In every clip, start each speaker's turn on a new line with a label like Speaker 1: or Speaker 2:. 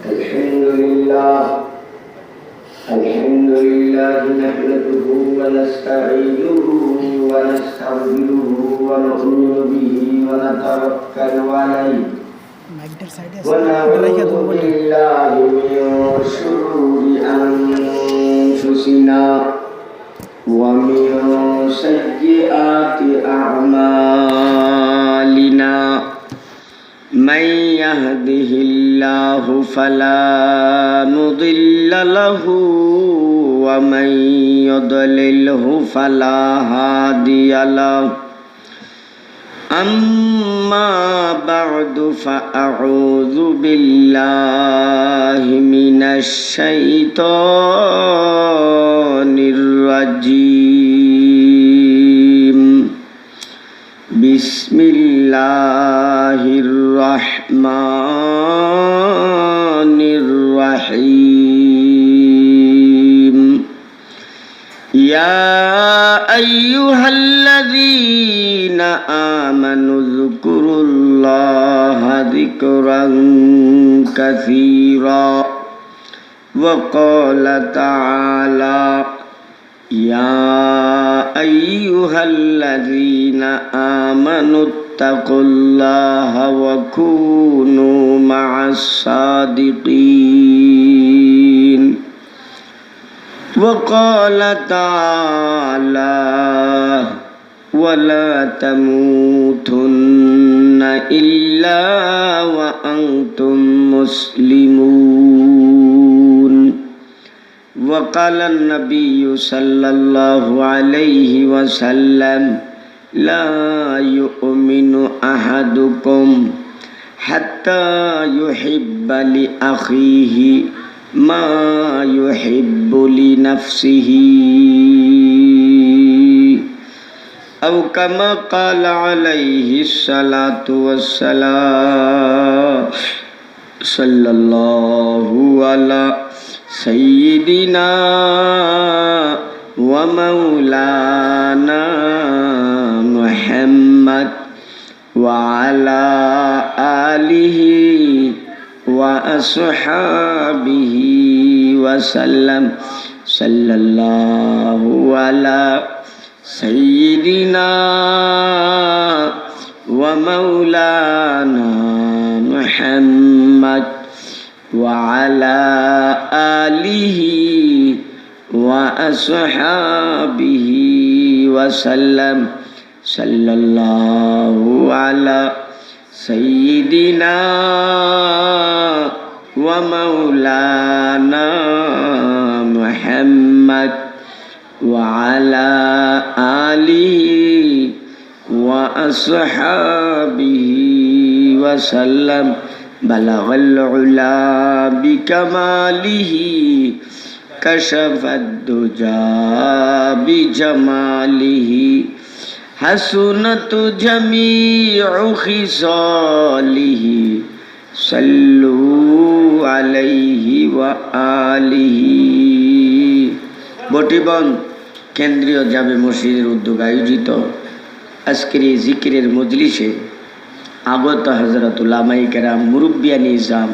Speaker 1: الحمد لله نحمده ونستعينه ونستغفره ونؤمن به ونتوكل عليه ونعوذ بالله من شرور أنفسنا ومن سيئات أعمالنا من يهده الله فلا مضل له ومن يضلله فلا هادي له أما بعد فأعوذ بالله من الشيطان الرجيم بسم الله الرحمن الرحيم يا أيها الذين آمنوا اذكروا الله ذكرا كثيرا وقال تعالى يا أيها الذين آمنوا اتقوا الله وكونوا مع الصادقين وقال تعالى ولا تموتن إلا وأنتم مسلمون وقال النبي صلى الله عليه وسلم لا يؤمن أحدكم حتى يحب لأخيه ما يحب لنفسه أو كما قال عليه الصلاة والسلام صلى الله على سيدنا ومولانا محمد وعلى آله وأصحابه وسلم صلى الله على سيدنا ومولانا محمد وعلى آله وأصحابه وسلم صلى الله على سيدنا ومولانا محمد وعلى آله وأصحابه وسلم بلغ العلا بكماله كشف الدجى بجماله حسنت جميع خصاله صلوا عليه وآله বটিবন কেন্দ্রীয় জামে মসজিদের উদ্যোগে আয়োজিত আজকের এই জিকিরের মজলিসে আগত হযরত উলামায়ে কেরাম, মুরব্বিয়ান নিজাম,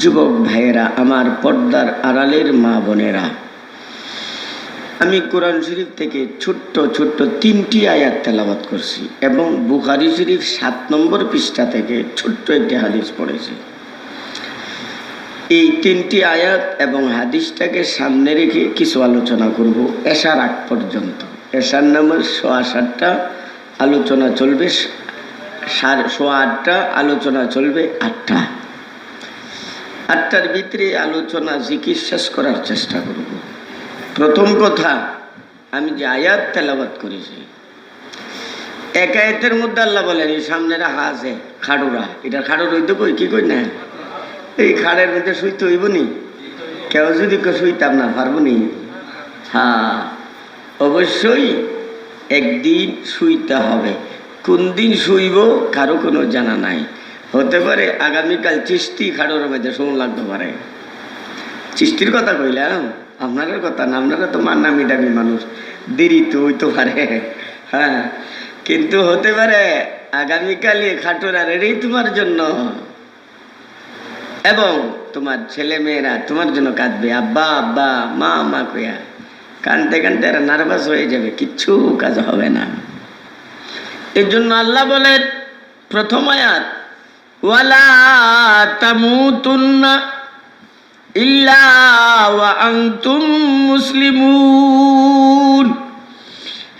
Speaker 1: যুবক ভাইয়েরা, আমার পর্দার আড়ালের মা বোনেরা, আমি কোরআন শরীফ থেকে ছোট্ট ছোট্ট 3টি আয়াত তেলাওয়াত করছি এবং বুখারী শরীফ 7 নম্বর পৃষ্ঠা থেকে ছোট্ট একটি হাদিস পড়েছি। এই 3টি আয়াত এবং হাদিসটাকে সামনে রেখে কিছু আলোচনা করব এশার আগ পর্যন্ত। এশার নামাজ 7:15 আলোচনা চলবে, 8:15 আলোচনা চলবে, 8টার ভিতরে আলোচনা জিকির শেষ করার চেষ্টা করব। প্রথম কথা, আমি যে আয়াত তেলাওয়াত করেছি, এক আয়াতের মধ্যে আল্লাহ বলেন এই সামনেরা হাজে খাড়ুরা, এটা খাড়ুর হইতে কই কি কই না, এই খাড়ের মধ্যে শুইতে হইব নি? কেউ যদি শুইতাম না পারবো নি? হ্যাঁ, অবশ্যই একদিন শুইতে হবে। কোন দিন শুইব কারো কোনো জানা নাই। হতে পারে আগামীকাল চিস্তি খাড়োর মধ্যে শোন লাগতে পারে। চিস্তির কথা কইলাম, আপনাদের কথা না, আপনারা তো নামি দামি মানুষ, দেরি তো হইতে পারে। হ্যাঁ, কিন্তু হতে পারে আগামীকাল খাটোর আর এটাই তোমার জন্য। এবং তোমার ছেলে মেয়েরা তোমার জন্য কাঁদবে, আব্বা আব্বা, মা মা কইয়া কানতে কানতে এরা নার্ভাস হয়ে যাবে, কিচ্ছু কাজ হবে না। এর জন্য আল্লাহ বলেন প্রথম আয়াত, ওয়ালা তামুতুন্না ইল্লা ওয়া আনতুম মুসলিমুন।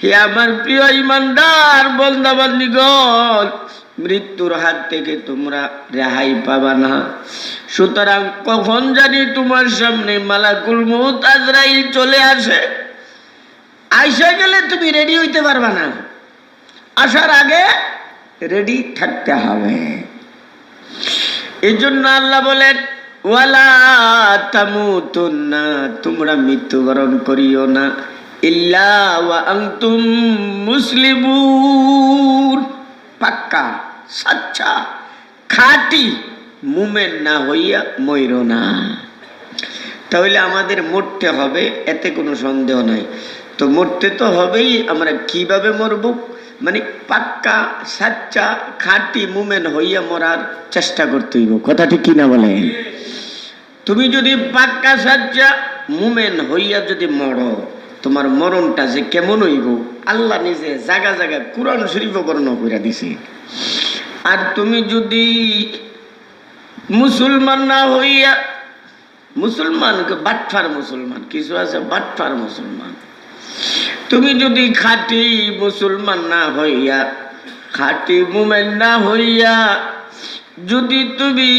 Speaker 1: হে আমার প্রিয় ইমানদার বান্দা বান্দীগণ, মৃত্যুর হাত থেকে তোমরা রেহাই পাবা না। সুতরাং কখন জানি তোমার সামনে মালাকুল মউত আজরাইল চলে আসে, আইসা গেলে তুমি রেডি হইতে পারবা না, আসার আগে রেডি থাকতে হবে। এই জন্য আল্লাহ বলেন ওয়ালা তামুতুন্না, তোমরা মৃত্যুবরণ করিও না, ইল্লা ওয়া আনতুম মুসলিমুন, পাক্কা সাচ্চা খাঁটি মুমিন না হইয়া মইরো না। তাহলে আমাদের মরতে হবে, এতে কোনো সন্দেহ নাই। তো মরতে তো হবেই, আমরা কিভাবে মরব? মানে পাক্কা সাচ্চা খাঁটি মুমিন হইয়া মরার চেষ্টা করতে হইব, কথা ঠিক কিনা বলে? তুমি যদি পাক্কা সাচ্চা মুমিন হইয়া যদি মরো, তোমার মরণটা যে কেমন হইব আল্লাহ নিজে জায়গা জায়গা কুরআন শরীফ বর্ণনা করে দিছে। আর তুমি যদি মুসলমান না হইয়া, মুসলমান বাটফার মুসলমান, কিছু আছে বাটফার মুসলমান, তুমি যদি খাঁটি মুসলমান না হইয়া, খাঁটি মুমিন না হইয়া যদি তুমি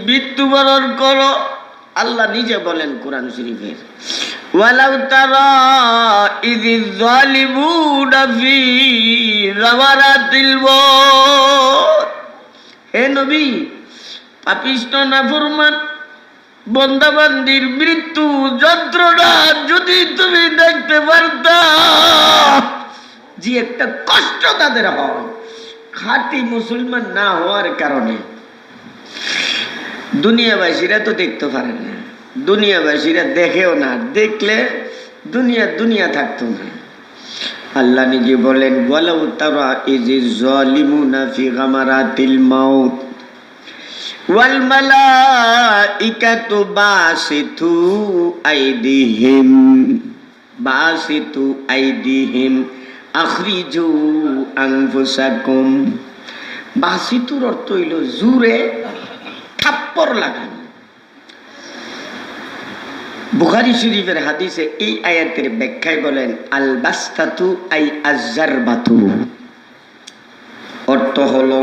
Speaker 1: মৃত্যুবরণ করো, আল্লাহ নিজে বলেন কোরআন শরীফের, ওয়ালাউ তারা ইযিজ যালিমুনা ফি গামারাতিল মউত। হে নবী, পাপিষ্ঠ নাফরমান বান্দাবান্দির মৃত্যু যন্ত্রণা যদি তুমি দেখতে পারতা, যে একটা কষ্ট তাদের হয় খাঁটি মুসলমান না হওয়ার কারণে। দুনিয়াবাসীরা তো দেখতে পারে না, দুনিয়াবাসীরা দেখেও না, দেখলে দুনিয়া দুনিয়া থাকতো না। আল্লাহ নিজে বলেন ওয়ালাউ তারা ইযিজ যালিমুনা ফি গামারাতিল মাউত ওয়াল মালাইকাতু বাসিতু আইদিহিম আখরিজু আনফুসাকুম। বাসিতুর অর্থ হইল জুরে থাপ্পড় লাগানো। বুখারী শরীফের হাদিসে এই আয়াতের ব্যাখ্যায় বলেন আল বাস্তাতু আই আজ্জারবাতু, অর্থ হলো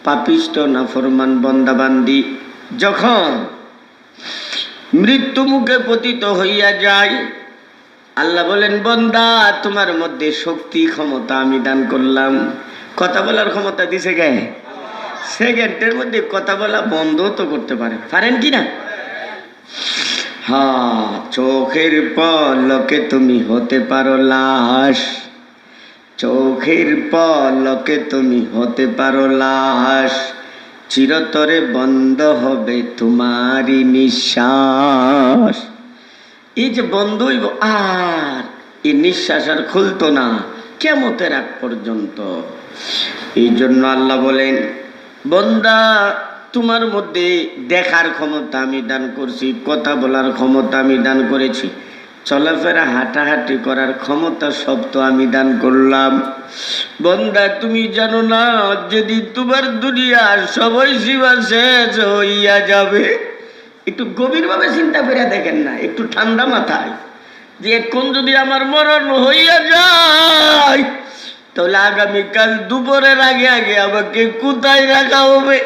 Speaker 1: পাপিষ্ঠ নাফরমান বান্দাবান্দি যখন মৃত্যু মুখে পতিত হইয়া যায়, আল্লাহ বলেন বান্দা তোমার মধ্যে শক্তি ক্ষমতা আমি দান করলাম। কথা বলার ক্ষমতা দিছে গে, সেকেন্ডের মধ্যে কথা বলা বন্ধ তো করতে পারেন কি না? হ্যাঁ, চোখের পলকে তুমি হতে পারো লাশ, চোখের পলকে তুমি হতে পারো লাশ, চিরতরে বন্ধ হবে তোমারই নিঃশ্বাস। এই যে বন্ধ হইব আর এই নিঃশ্বাস আর খুলতো না কিয়ামতের আগ পর্যন্ত। এই জন্য আল্লাহ বলেন বান্দা তোমার মধ্যে দেখার ক্ষমতা আমি দান করছি, কথা বলার ক্ষমতা আমি দান করেছি, চলাফেরা হাঁটাহাঁটি করার ক্ষমতা সব তো আমি দান করলাম। বান্দা তুমি জানো না যেদিন তোমার দুনিয়ার সবাই সীমা শেষ হইয়া যাবে, একটু গভীরভাবে চিন্তা করে দেখেন না, একটু ঠান্ডা মাথায়, যে এখন যদি আমার মরণ হইয়া যায় তাহলে আগামীকাল দুপুরের আগে আগে আমাকে কোথায় রাখা হবে?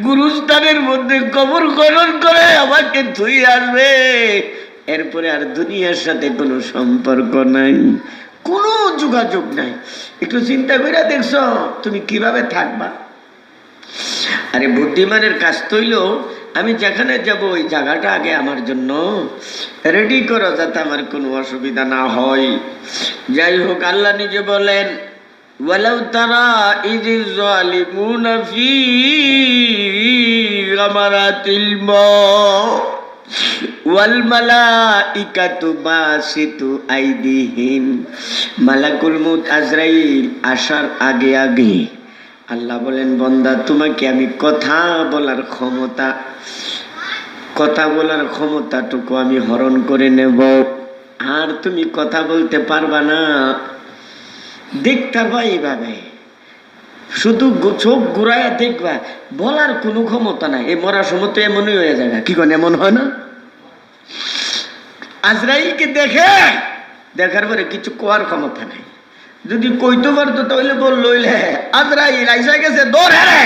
Speaker 1: গুরুস্থানের মধ্যে কবর খনন করে আমাকে ধুই আসবে। এরপরে আর দুনিয়ার সাথে কোনো সম্পর্ক নাই, কোনো যোগাযোগ নাই। একটু চিন্তা করে দেখছো তুমি কিভাবে থাকবা? আরে বুদ্ধিমানের কাজ তৈল আমি যেখানে যাব ওই জায়গাটা আগে আমার জন্য রেডি করো, যাতে আমার কোনো অসুবিধা না হয়। যাই হোক, আল্লাহ নিজে বলেন ওয়ালাউ তারা ইযিজ যালিমুনা ফি গামারাতিল মাউত ওয়াল মালাইকাতু বাসিতু আইদিহিম। মালাকুল মউত আজরাইল আসার আগে আগে আল্লাহ বলেন, বান্দা তোমাকে আমি কথা বলার ক্ষমতাটুকু আমি হরণ করে নেব, আর তুমি কথা বলতে পারবা না। দেখতে পারবা এইভাবে, শুধু চোখ ঘুরাইয়া দেখবা, বলার কোনো ক্ষমতা নাই। এই মরার সময় তো এমনই হয়ে যাবে, কি কোন এমন হয় না? আজরাইলকে দেখার পরে কিছু কোয়ার ক্ষমতা নাই। যদি কইতে পারতো তাহলে বললো, আজরাইল আইসা গেছে, দৌড় রে।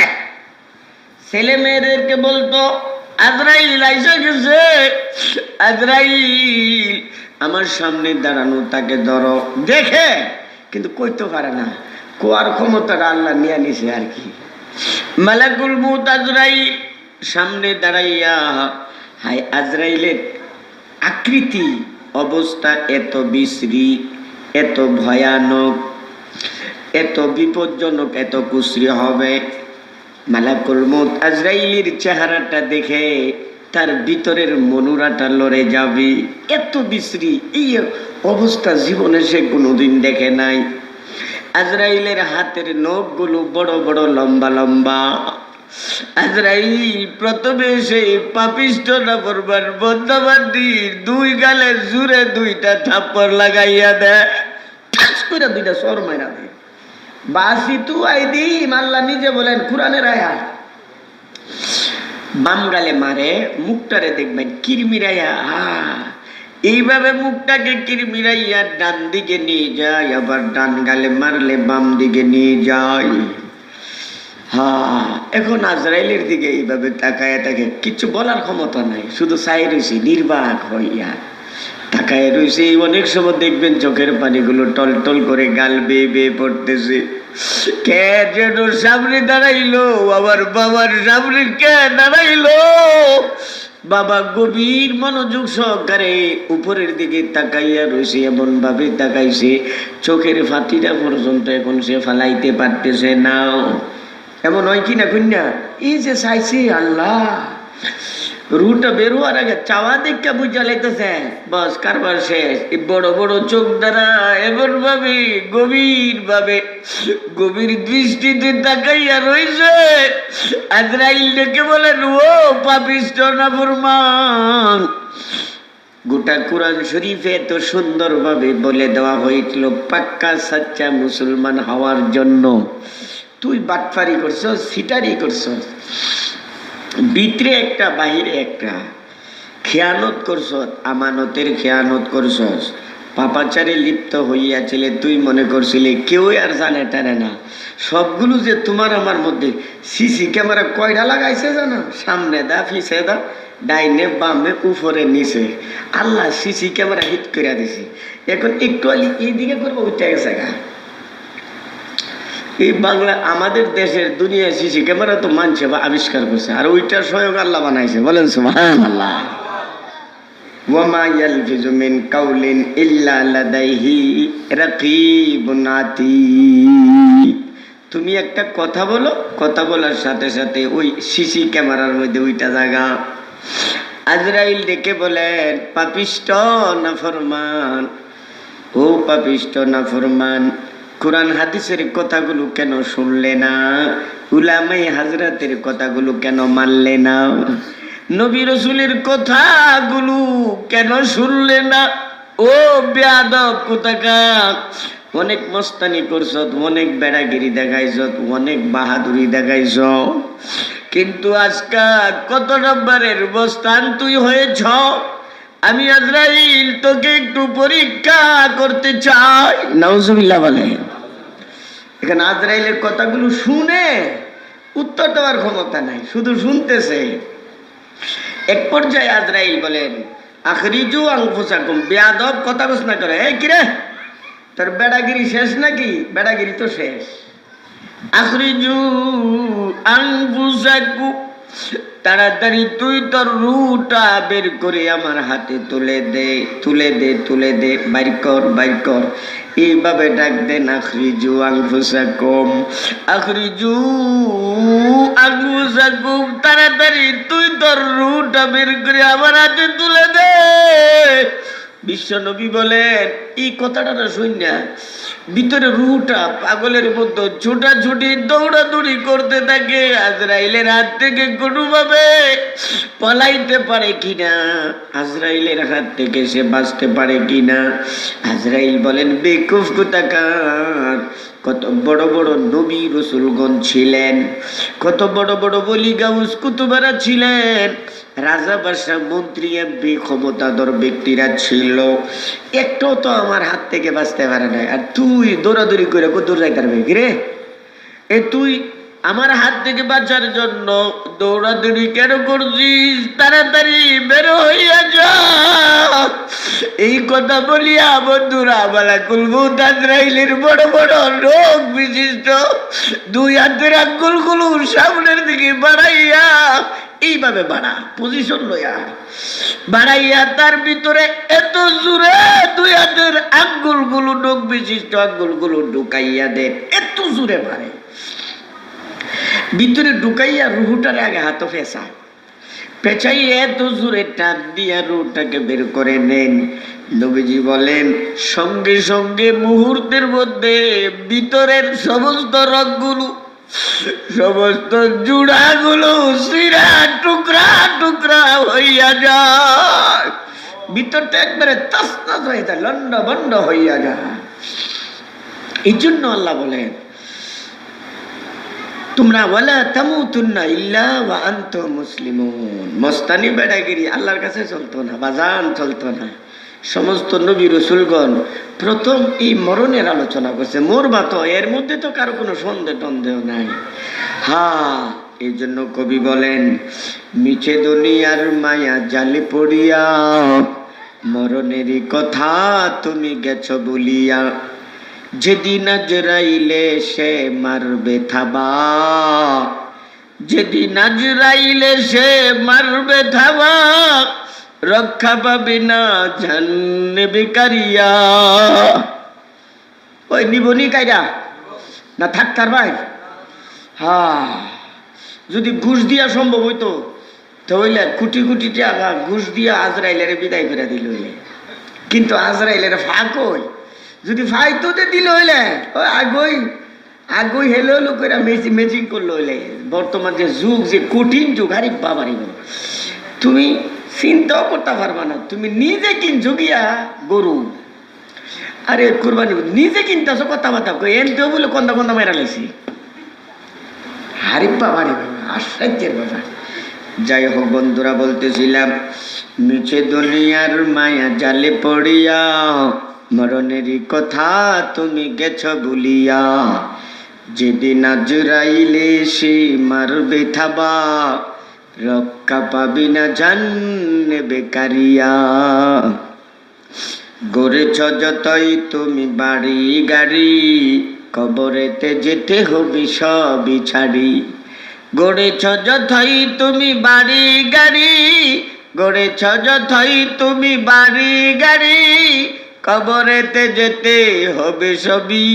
Speaker 1: ছেলে মেয়েদেরকে বলতো, আজরাইল আইসা গেছে, আজরাইল আমার সামনে দাঁড়ানো, তাকে ধরো। দেখে কিন্তু কইতে পারে না, কোয়ার ক্ষমতাটা আল্লাহ নিয়ে নিছে আর কি। মালাকুল মউত আজরাইল সামনে দাঁড়াইয়া, হাই আজরাইলের আকৃতি অবস্থা এত বিশ্রী, এত ভয়ানক, এত বিপজ্জনক, এত কুশ্রী হবে। মালাকুল মউত আজরাইলের চেহারাটা দেখে তার ভিতরের মনুরাটা লড়ে যাবে। এত বিশ্রী, এই অবস্থা জীবনে সে কোনোদিন দেখে নাই। আজরাইলের হাতের নখগুলো বড় বড়, লম্বা লম্বা। আজরাইল প্রথমে সেই পাপিষ্ঠ নাফরমান বন্দাবান্দির দুই গালে জুড়ে দুইটা থাপ্পড় লাগাইয়া দেয়, ঠাস করে দুইটা সর মাইরা দেয়। বাসিতু আইদিহিম, আল্লাহ নিজে বলেন কুরআনের আয়াত। বাম গালে মারে, মুখটারে দেখবেন কিরমিরাইয়া, এইভাবে মুখটাকে কিরমিরাইয়া ডান দিকে নিয়ে যায়, আবার ডান গালে মারলে বাম দিকে নিয়ে যায়। এখন আজরাইলের দিকে এইভাবে তাকায় থাকে, কিছু বলার ক্ষমতা নাই, শুধু চাই রয়েছে নির্বাক হইয়া তাকায় রয়েছে। অনেক সময় দেখবেন চোখের পানিগুলো টল টল করে গাল বেয়ে বেয়ে পড়তেছে। কে যেন সামনে দাঁড়াইলো, আবার বাবার সামনে কে দাঁড়াইলো। বাবা গভীর মনোযোগ সহকারে উপরের দিকে তাকাইয়া রয়েছে, এমন ভাবে তাকাইছে চোখের ফাতিটা পর্যন্ত এখন সে ফালাইতে পারতেছে না। এমন হয় কি না কন্যা? এই যে চাইছে আল্লাহ, রুটা বেরোয়ার আগে চাওয়া দেখা বুঝা লাইতেছে, বস কারবার শেষ। এই বড় বড় চোখ দ্বারা এমন ভাবে গভীর দৃষ্টিতে তাকাইয়া রয়েছে। আজরাইল ডেকে বলেন, ও পাপিষ্ঠ নাফরমান। গোটা কোরআন শরীফে এত সুন্দরভাবে বলে দেওয়া হয়েছিল পাক্কা সাচ্চা মুসলমান হওয়ার জন্য। তুই বাটফারি করছস, সিটারি করছস, ভিতরে একটা বাহিরে একটা, খেয়ানত করছস, আমানতের খেয়ানত করছস, পাপাচারে লিপ্ত হইয়াছিলে। তুই মনে করছিলে কেউ আর জানে টানে না। সবগুলো যে তোমার আমার মধ্যে। সিসি ক্যামেরা কয়টা লাগাইছে জানো? সামনে দা, পিছে দা, ডাইনে বামে, উপরে নিচে। আল্লাহ সিসি ক্যামেরা হিট করে দিছে। এখন একটু এইদিকে করবো, উঠে গেছে গা। এই বাংলা আমাদের দেশের দুনিয়া সিসি ক্যামেরা তো মানছে বা আবিষ্কার করছে, আর ওইটা স্বয়ং আল্লাহ বানাইছে। বলেন সুবহানাল্লাহ। ওয়ামা ইয়ালফিজু মিন কাউলিন ইল্লা লাদাইহি রাকিবুন আতীদ। তুমি একটা কথা বলো, কথা বলার সাথে সাথে ওই সিসি ক্যামেরার মধ্যে ওইটা জায়গা। আজরাইল ডেকে বলেন, পাপিষ্ঠ নাফরমান, ও পাপিষ্ঠ নাফরমান, কোরআন হাদিসের কথাগুলো কেন শুনলে না? উলামায়ে হাজরাতের কথাগুলো কেন মানলে না? নবী রাসূলের কথাগুলো কেন শুনলে না? ও বেয়াদব কোথাকার, অনেক মস্তানি করছ, অনেক বেড়াগিরি দেখাইছ, অনেক বাহাদুরি দেখাইছ, কিন্তু আজকা কত নম্বরের বস্তান তুই হয়েছ? আমি আজরাইল তোকে একটু পরীক্ষা করতে চাই। নাউজুবিল্লাহ বলে। এখানে আজরাইলের কথাগুলো শুনে উত্তর দেওয়ার ক্ষমতা নাই, শুধু শুনতেছে। এক পর্যায়ে আজরাইল বলেন, আখরিজু আনফুসাকুম, বেয়াদব, কথা ঘোষণা করে। এই কিরে, তোর বেড়াগিরি শেষ নাকি? বেড়াগিরি তো শেষ। আখরিজু আনফুসাকুম, তাড়াতাড়ি তুই তোর রুটা বের করে আমার হাতে তুলে দে, তুলে দে, তুলে দে, বাইর কর, বাইর কর। এইভাবে ডাক দেন, আখরিজু আনফুসাকুম, আখরিজু আনফুসাকুম, তাড়াতাড়ি তুই তোর রুটা বের করে আমার হাতে তুলে দে। বিশ্ব নবী বলেন এই কথাটা না শুননা ভিতরে রুহটা পাগলের মতো ছোটাছুটি দৌড়াদৌড়ি করতে থাকে আজরাইলের হাত থেকে কোনোভাবে পলাইতে পারে কিনা, আজরাইলের হাত থেকে সে বাঁচতে পারে কিনা। আজরাইল বলেন বেকুফ কোথাকার, কত বড় বড় নবী রসুলগণ ছিলেন, কত বড় বড় বলি গাউস কুতুবারা ছিলেন, রাজা বাদশাহ মন্ত্রী এমপি ক্ষমতাধর ব্যক্তিরা ছিল, একটাও তো আমার হাত থেকে বাঁচতে পারে না। আর তুই দৌড়াদৌড়ি করে কত যাইতে পারবে কি রে? তুই আমার হাত থেকে বাঁচার জন্য দৌড়াদৌড়ি কেন করছিস? তাড়াতাড়ি বেরো হইয়া যা। এই কথা বলিয়া বন্ধুরা মালাকুল মউত আজরাইলের বড় বড় রোগ বিশিষ্ট দুই হাতের আঙ্গুলগুলো সামনের দিকে বাড়াইয়া, এইভাবে বাড়া পজিশন লইয়া বাড়াইয়া তার ভিতরে এত জোরে দুই হাতের আঙ্গুলগুলো নখ বিশিষ্ট আঙ্গুলগুলো ঢুকাইয়া দেন, এত জোরে মারে, ভিতরে ঢুকাইয়া রুহুটারে আগে হাত পেঁচাই এত জোরে টান দিয়া রুহটাকে বের করে নেন। নবীজি বলেন সঙ্গে সঙ্গে মুহূর্তের মধ্যে ভিতরের সমস্ত রগগুলো, সমস্ত জুড়াগুলো সিরা টুকরা টুকরা হইয়া যায়, ভিতরটা একবারে তাসতাস হয়ে যায়, লন্ড বন্ড হইয়া যায়। এই জন্য আল্লাহ বলেন তোমরা ওয়ালা তামুতুন্না ইল্লা ওয়া আনতুম মুসলিমুন। মস্তানি বেড়াগিরি আল্লাহর কাছে চলতো না, বাজান চলতো না। সমস্ত নবী রসুলগণ প্রথম এই মরণের আলোচনা করছে, মরবা তো, এর মধ্যে তো কারো কোনো সন্দেহ নাই। এই জন্য কবি বলেন মিছে দুনিয়ার মায়া জালে পড়িয়া, মরণেরই কথা তুমি গেছো বলিয়া, যেদিন আজরাইলে সে মারবে থাবা, যেদিন আজরাইলে সে মারবে থাবা, রক্ষা পাবে না জান্নে বেকারিয়া। ওই নিবনি কাইরা না থাকতার ভাই? যদি ঘুষ দিয়া সম্ভব হইতো তাহলে কোটি কোটি টাকা ঘুষ দিয়া আজরাইলের বিদায় করে দিল, কিন্তু আজরাইলের ফাঁক হই যদি ফাইতে দিল হইলে আগই হেলো হেলো করে মেজিং করলো হইলে। বর্তমান যে যুগ, যে কঠিন যুগ, আরে বাবারি তুমি চিন্তাও করতে পারবা না। তুমি নিজে কিনছো গিয়া গরু, আরে কোরবানি নিজে কিনতেছো, কথাবার্তা এনতেও বলে কন্দা কন্দা মেরা লাইছি, হারি বাবারি বাবা আশ্চর্যের বাবা। যাই হোক বন্ধুরা, বলতেছিলাম মিছে দুনিয়ার মায়া জালে পড়িয়া, মরণেরই কথা তুমি গেছ ভুলিয়া, যেদিন আজরাইলে সে মারবে থাবা, রক্ষা পাবি না জান্নে বেকারিয়া। গড়েছ যতই তুমি বাড়ি গাড়ি, কবরেতে যেতে হবে সবই ছাড়ি। গড়েছ যতই তুমি বাড়ি গাড়ি, গড়েছ যতই তুমি বাড়ি গাড়ি, কবরেতে যেতে হবে সবই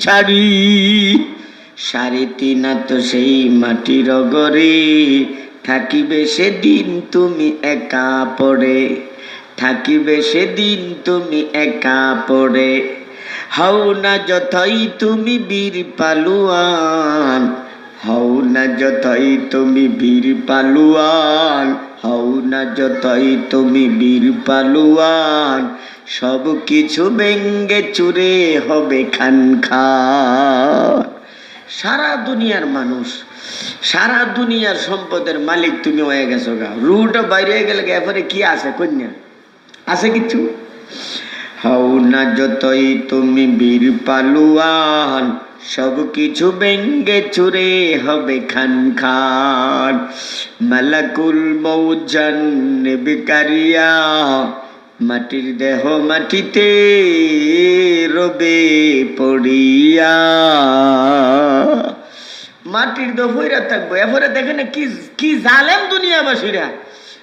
Speaker 1: ছাড়ি। সাড়ে তিন তো সেই মাটির গড়ে, থাকিবে সেদিন তুমি একা পড়ে, থাকিবে সেদিন তুমি একা পড়ে। হও না যতই তুমি বীর পালুয়ান, হও না যতই তুমি বীর পালুয়ান, হও না যতই তুমি বীর পালুয়ান, সব কিছু ভেঙ্গে চুরে হবে খান খান। সারা দুনিয়ার মানুষ, সারা দুনিয়ার সম্পদের মালিক তুমি হয়ে গেছো গা, রুটা বাইরে হয়ে গেলে এরপরে কি আছে? কন্যা আছে কিছু? হও না যতই তুমি বীর পালুয়ান, সব কিছু ভেঙ্গে চুরে হবে খান খান। মালাকুল মউত জান্নে বেকারিয়া, মাটির দেহ মাটিতে রবে পড়িয়া। মাটির দেহ পইরা থাকবো, এরপরে দেখে না কি কি জালেম দুনিয়াবাসীরা।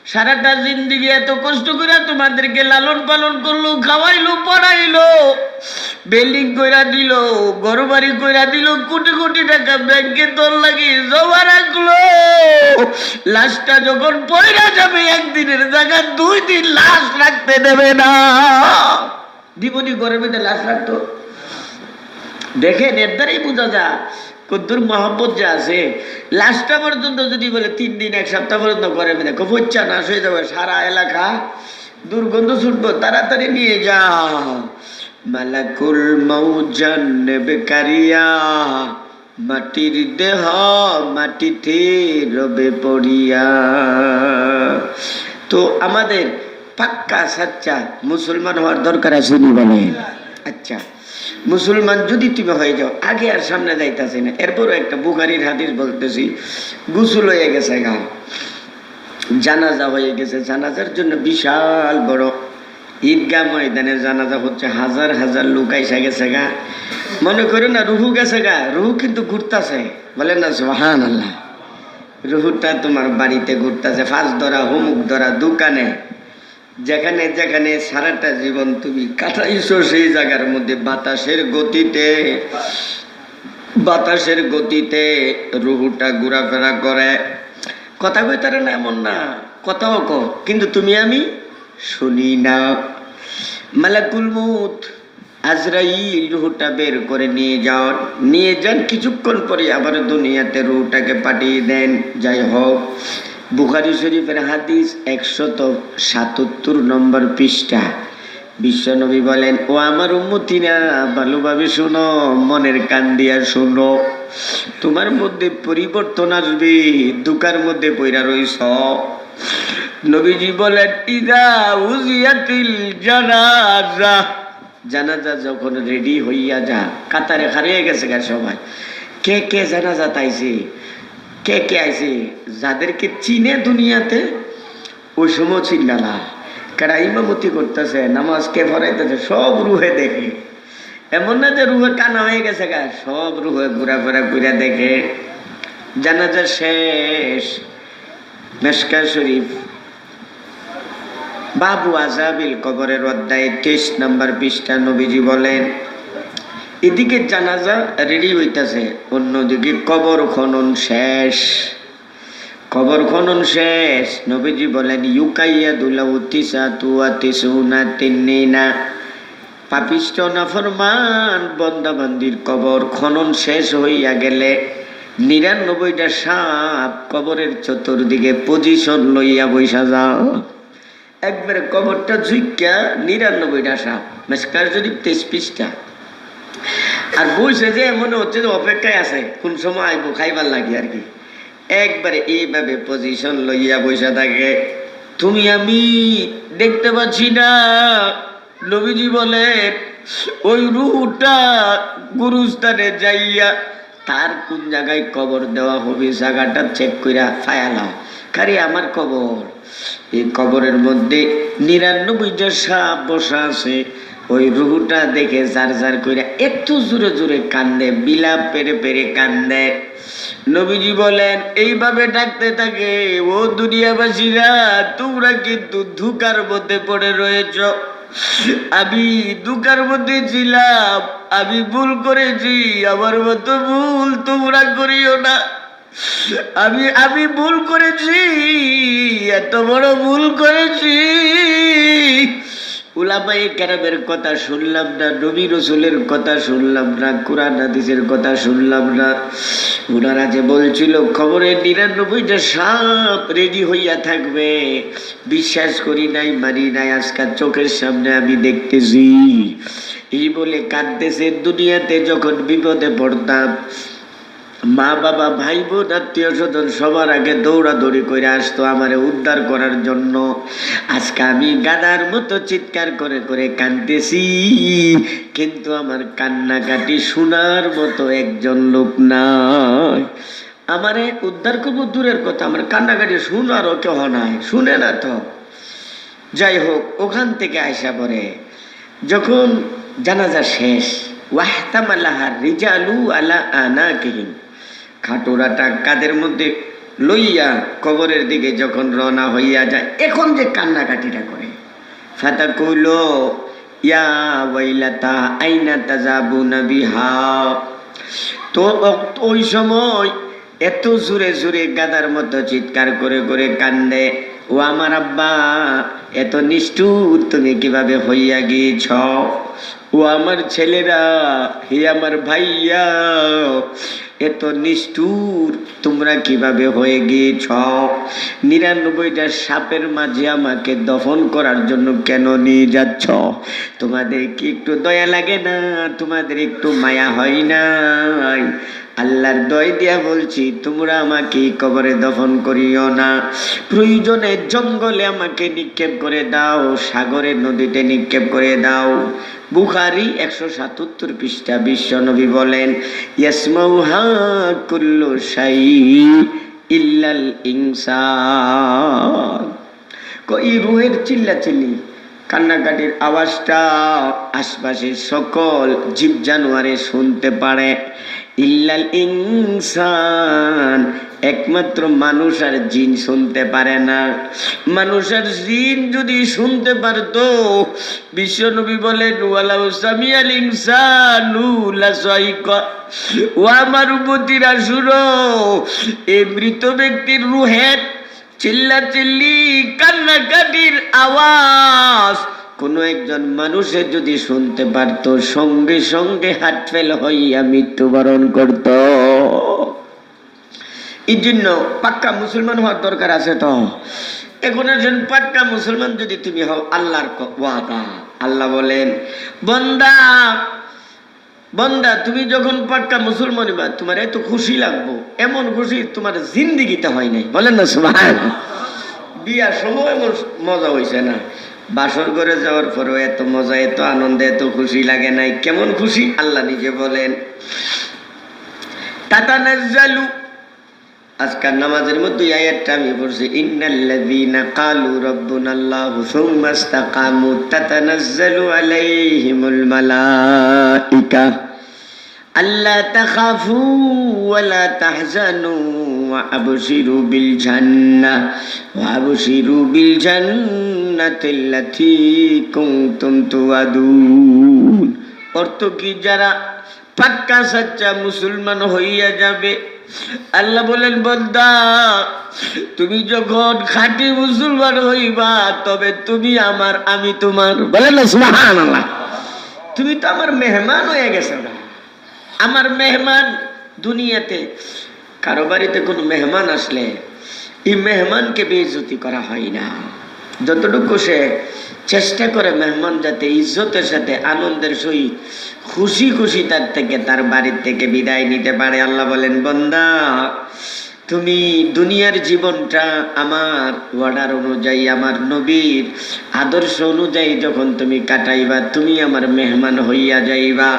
Speaker 1: সারাটা জিন্দিগি এত কষ্ট করে তোমাদেরকে লালন পালন করলো, খাওয়াইলো, পড়াইলো, বিল্ডিং কইরা দিল, ঘর বাড়ি কইরা দিল, কোটি কোটি টাকা ব্যাংকে তোর লাগি জমা রাখলো। লাশটা যখন পয়রা যাবে, একদিনের জায়গা 2 দিন লাশ রাখতে দেবে না। দিবনি ঘরের মধ্যে লাশ রাখতো। দেখেন, এর দ্বারাই বোঝা যায় কদ্দুর মহব্বত যে আছে। লাশটা পর্যন্ত যদি বলে 3 দিন 1 সপ্তাহ পর্যন্ত করে মেনে কপচ্চা নাশ হয়ে যাবে, সারা এলাকা দুর্গন্ধ ছুটবো, তাড়াতাড়ি নিয়ে যাও। মালাকুল মউত জান নেবে কারিয়া, মাটির দেহ মাটিতে রবে পড়িয়া। তো আমাদের পাক্কা সাচ্চা মুসলমান হওয়ার দরকার আছে নি বলেন? আচ্ছা, মুসলমান যদি তুমি হয়ে যাও, আগে আর সামনে যাইতেছে না। এরপরও একটা বুখারীর হাদিস বলতেছি, গোসল হয়ে গেছে গা, জানাজা হয়ে গেছে, জানাজার জন্য বিশাল বড় ঈদগাহ ময়দানে জানাজা হচ্ছে, হাজার হাজার লোক আইসা গেছে গা। মনে করো না রুহু গেছে গা, রুহু কিন্তু ঘুরতেছে, বলেন না সুবহানাল্লাহ। রুহুটা তোমার বাড়িতে ঘুরতেছে, ফাঁস ধরা, হুমুক ধরা, দোকানে, যেখানে যেখানে সারাটা জীবন তুমি কাটাইছো, সেই জায়গার মধ্যে বাতাসের গতিতে রুহুটা ঘোরাফেরা করে। কথা কইতারে না এমন না, কথাও কো, কিন্তু তুমি আমি শুনি না। মালাকুল মউত আজরাইল রুহটা বের করে নিয়ে যান, কিছুক্ষণ পরে আবার দুনিয়াতে রুহটাকে পাঠিয়ে দেন। যাই হোক, বুখারী শরীফের হাদিস 177 নম্বর পৃষ্ঠা। বিশ্বনবী বলেন, ও আমার উম্মতিরা, ভালোভাবে শোনো, মনের কান দিয়া শোনো, তোমার মধ্যে পরিবর্তন আসবে, দুকার মধ্যে পইরা রইছ। নবীজি বলেন, ইদা উজিয়াতিল জানাজা, জানাজা যখন রেডি হইয়া যা, কাতারে হারিয়ে গেছে গা সবাই, কে কে জানাজা তাইছে, কে কে আইছে, যাদেরকে চিনে দুনিয়াতে ওই সময় চিল্লালা, কারা ইমামতি করতেছে, নামাজ কে পড়াইতেছে, সব রুহে দেখে। এমন না যে রুহে কানা হয়ে গেছে গা, সব রুহে ঘোরাফেরা করে দেখে। জানাজা শেষ, মেশকাত শরীফ বাবু আযাবিল কবরের অধ্যায় 23 নম্বর পৃষ্ঠা। নবীজি বলেন, এদিকে জানাজা রেডি হইতাছে, অন্যদিকে কবর খনন শেষ। কবর খনন শেষ, নবীজি বলেন, ইউকাইয়াদুলাহু তিসাতু ওয়া তিসউনা তিন্নিনা, পাপিষ্ঠ নাফরমান বন্দাবান্দির কবর খনন শেষ হইয়া গেলে 99টা সাপ কবরের চতুর্দিকে পজিশন লইয়া বইসা যাও। একবারে কবরটা ঝুঁকা 99টা সাপ, মেশকাত শরীফ 23 পৃষ্ঠা। আর বইসে যে মনে হচ্ছে যে অপেক্ষায় আছে, কোন সময় আইব খাইবার লাগে আর কি। একবারে এইভাবে পজিশন লইয়া বইসা থাকে, তুমি আমি দেখতে পাচ্ছি না। নবীজি বলেন, ওই রুহটা গুরুস্থানে যাইয়া তার কোন জায়গায় কবর দেওয়া হবে, জায়গাটা চেক কইরা ফায়ালা, কারি আমার কবর। এই কবরের মধ্যে 99টা সাপ বসা আছে। ওই রুহটা দেখে জার জার কইরা একটু জোরে জোরে কান্দে, বিলাপ পেরে পেরে কান্দে। নবীজি বলেন, এইভাবে ডাকতে থাকে, ও দুনিয়াবাসীরা, তোমরা কিন্তু ধোঁকার মধ্যে পড়ে রয়েছ। আমি ধোঁকার মধ্যে ছিলাম, আমি ভুল করেছি, আমার মতো ভুল তোমরা করিও না। আমি ভুল করেছি, এত বড় ভুল করেছি। উলামায়ে কেরামের কথা শুনলাম না, নবী রাসূলের কথা শুনলাম না, কোরআন হাদিসের কথা শুনলাম না। ওনারা যে বলছিল খবরে 99টা সাপ রেডি হইয়া থাকবে, বিশ্বাস করি নাই, মানি নাই, আজকাল চোখের সামনে আমি দেখতেছি। এই বলে কাঁদতেছে। দুনিয়াতে যখন বিপদে পড়তাম, মা বাবা ভাই বোন আত্মীয় স্বজন সবার আগে দৌড়াদৌড়ি করে আসতো আমারে উদ্ধার করার জন্য। আজকে আমি গাদার মতো চিৎকার করে করে কাঁদতেছি, কিন্তু আমার কান্নাকাটি শোনার মতো একজন লোক নাই। আমারে উদ্ধার করবো দূরের কথা, আমার কান্নাকাটি শোনারও কেহ নাই, শুনে না তো। যাই হোক, ওখান থেকে আইসা পরে যখন জানাজা শেষ, ওয়াহতামালাহা রিজালু আলা আনাকিহিম, খাটোরাটা কাদের মধ্যে লইয়া কবরের দিকে যখন রওনা হইয়া যায়, এখন যে কান্নাকাটিটা করে, ফাতাকুলু ইয়া ওয়াইলাতা আইনা তাযাবুনা বিহা, তো ওই সময় এত জোরে জোরে গাদার মতো চিৎকার করে করে কান্দে, ও আমার আব্বা এত নিষ্ঠুর তুমি কিভাবে হইয়া গিয়েছ, ও আমার ছেলেরা, হে আমার ভাইয়া এত নিষ্ঠুর তোমরা কিভাবে হয়ে গিয়েছ, ৯৯টা সাপের মাঝে আমাকে দফন করার জন্য কেন নিয়ে যাচ্ছ, তোমাদের কি একটু দয়া লাগে না, তোমাদের একটু মায়া হয় নাই? আল্লাহর দয় দিয়া বলছি, তোমরা আমাকে কবরে দফন করিও না, প্রয়োজনে জঙ্গলে আমাকে নিক্ষেপ করে দাও, সাগরে নদীতে নিক্ষেপ করে দাও। বুখারী ১৭৭ পৃষ্ঠা বিশ্ব নবী বলেন, ইয়াসমাউহা কুল্লু শাই ইল্লাল ইনসান। এই রুহের চিল্লাচিল্লি কান্নাকাটির আওয়াজটা আশপাশের সকল জীব জানোয়ারে শুনতে পারে, ইল্লাল ইনসান, একমাত্র মানুষ আর জিন শুনতে পারে না। মানুষ আর জিন যদি শুনতে পারতো, বিশ্বনবী বলেন ওয়ালাউ সামিয়াল ইনসানু লাসাইকা, ও আমার উম্মতিরা শুনো, এই মৃত ব্যক্তির রুহের চিল্লাচিল্লি কান্নাকাটির আওয়াজ কোনো একজন মানুষের যদি শুনতে পারতো, সঙ্গে সঙ্গে হার্ট ফেল হইয়া মৃত্যুবরণ করত। এই জন্য পাক্কা মুসলমান হওয়ার দরকার আছে। তো এখন একজন পাক্কা মুসলমান যদি তুমি হও, আল্লাহর ওয়াদা, আল্লাহ বলেন বান্দা বান্দা তুমি যখন পাক্কা মুসলমান হইবা, তোমার এত খুশি লাগবো, এমন খুশি তোমার জিন্দিগিতে হয় নাই। বলেন না সুবহানাল্লাহ। বিয়ার সময় এমন মজা হয়েছে না, বাসর করে যাওয়ার পরেও এত মজা, এত আনন্দে, এত খুশি লাগে নাই। কেমন খুশি আল্লাহ নিজে বলেন, তাতানাজ্জালু, আজকাল নামাজের মধ্যে আয়াতটা আমি পড়ছি, ইন্নাল্লাযীনা ক্বালু রাব্বুনাল্লাহু সুম্মা ইসতাকামু তাতানাজ্জালু আলাইহিমুল মালাইকা আল্লা তাখাফু ওয়া লা তাহজানু ওয়া আবশিরু বিল জান্নাহ ওয়া আবশিরু বিল জান্নাতিল্লাতী কুনতুম তুআদুন। অর্থ কি, যারা পাক্কা সাচ্চা মুসলমান হইয়া যাবে, আল্লাহ বলেন বান্দা তুমি যখন খাঁটি মুসলমান হইবা, তবে তুমি আমার, আমি তোমার। বলেন না সুবহানাল্লাহ। তুমি তো আমার মেহমান হয়ে গেছো না, আমার মেহমান। দুনিয়াতে কারো বাড়িতে কোনো মেহমান আসলে এই মেহমানকে বেইজ্জতি করা হয় না। যতটুকু সে চেষ্টা করে মেহমান যাতে ইজ্জতের সাথে আনন্দের সহিত খুশি খুশি তার থেকে, তার বাড়ির থেকে বিদায় নিতে পারে। আল্লাহ বলেন বান্দা তুমি দুনিয়ার জীবনটা আমার ওয়ার্ডার অনুযায়ী, আমার নবীর আদর্শ অনুযায়ী যখন তুমি কাটাইবা, তুমি আমার মেহমান হইয়া যাইবা।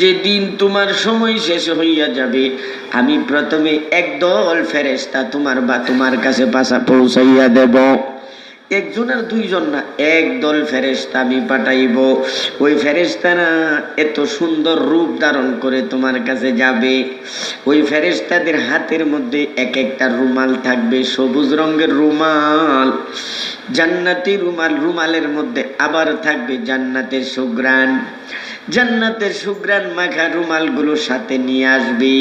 Speaker 1: যেদিন তোমার সময় শেষ হইয়া যাবে, আমি প্রথমে একদল ফেরেশতা তোমার কাছে পৌঁছাইয়া দেব। একজন আর দুইজন না, একদল ফেরেশতা আমি পাঠাইব। ওই ফেরেশতারা এত সুন্দর রূপ ধারণ করে তোমার কাছে যাবে। ওই ফেরেশতাদের হাতের মধ্যে এক একটা রুমাল থাকবে, সবুজ রঙের রুমাল, জান্নাতি রুমাল। রুমালের মধ্যে আবার থাকবে জান্নাতের সুঘ্রাণ। জান্নাতের সুঘ্রাণ মাখা রুমালগুলোর সাথে নিয়ে আসবি।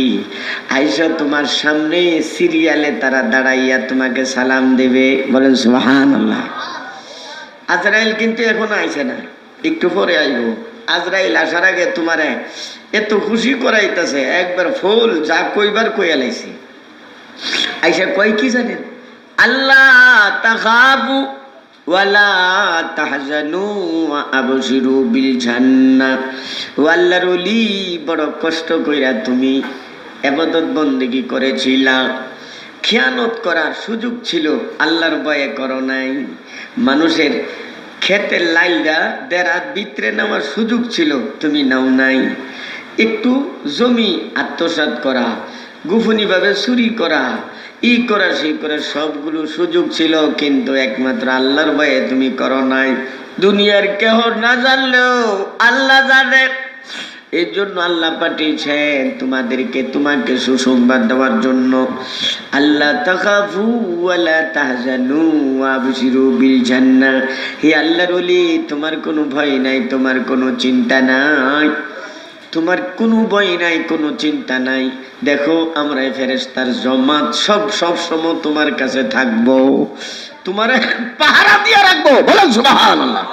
Speaker 1: আয়েশা তোমার সামনে সিরিয়ালে তারা দাঁড়াইয়া তোমাকে সালাম দেবে। বলেন সুবহানাল্লাহ। আজরাইল কিন্তু এখনো আইছে না, একটু পরে আইব। আজরাইল আসার আগে তোমারে এত খুশি করাইতেছে, একবার ফুল যা কইবার কইয়া লাইছি। আয়েশা কয় কি জানেন, আল্লাহ তাখাফু ওয়ালা তাহজানু ওয়া আবশিরু বিল জান্নাহ। ও আল্লাহর ওলি, বড় কষ্ট কইরা তুমি ইবাদত বন্দেগী করেছিলা, খেয়ানত করার সুযোগ ছিল, আল্লাহর ভয়ে করো নাই। মানুষের ক্ষেতের লাইলা দেরাত ভিতরে নেওয়ার সুযোগ ছিল, তুমি নাও নাই। একটু জমি আত্মসাৎ করা, গোপনীভাবে চুরি করা, ই করা সেই করা, সবগুলো সুযোগ ছিল, কিন্তু একমাত্র আল্লাহর ভয়ে তুমি করো নাই। দুনিয়ার কেহ না জানলেও আল্লাহ জানে। এই জন্য আল্লাহ পাঠিয়েছেন তোমাদেরকে, তোমাকে সুসংবাদ দেওয়ার জন্য। আল্লাহ তাখাফু ওয়ালা তাহজানু ওয়াবশিরু বিল জান্নাহ। হে আল্লাহর ওলি, তোমার কোনো ভয় নাই, তোমার কোনো চিন্তা নাই, তোমার কোনো ভয় নাই, কোনো চিন্তা নাই। দেখো আমরা ফেরেশতার জমাত সব সময় তোমার কাছে থাকবো, তোমার পাহারা দিয়ে রাখবো। বলেন সুবহানাল্লাহ।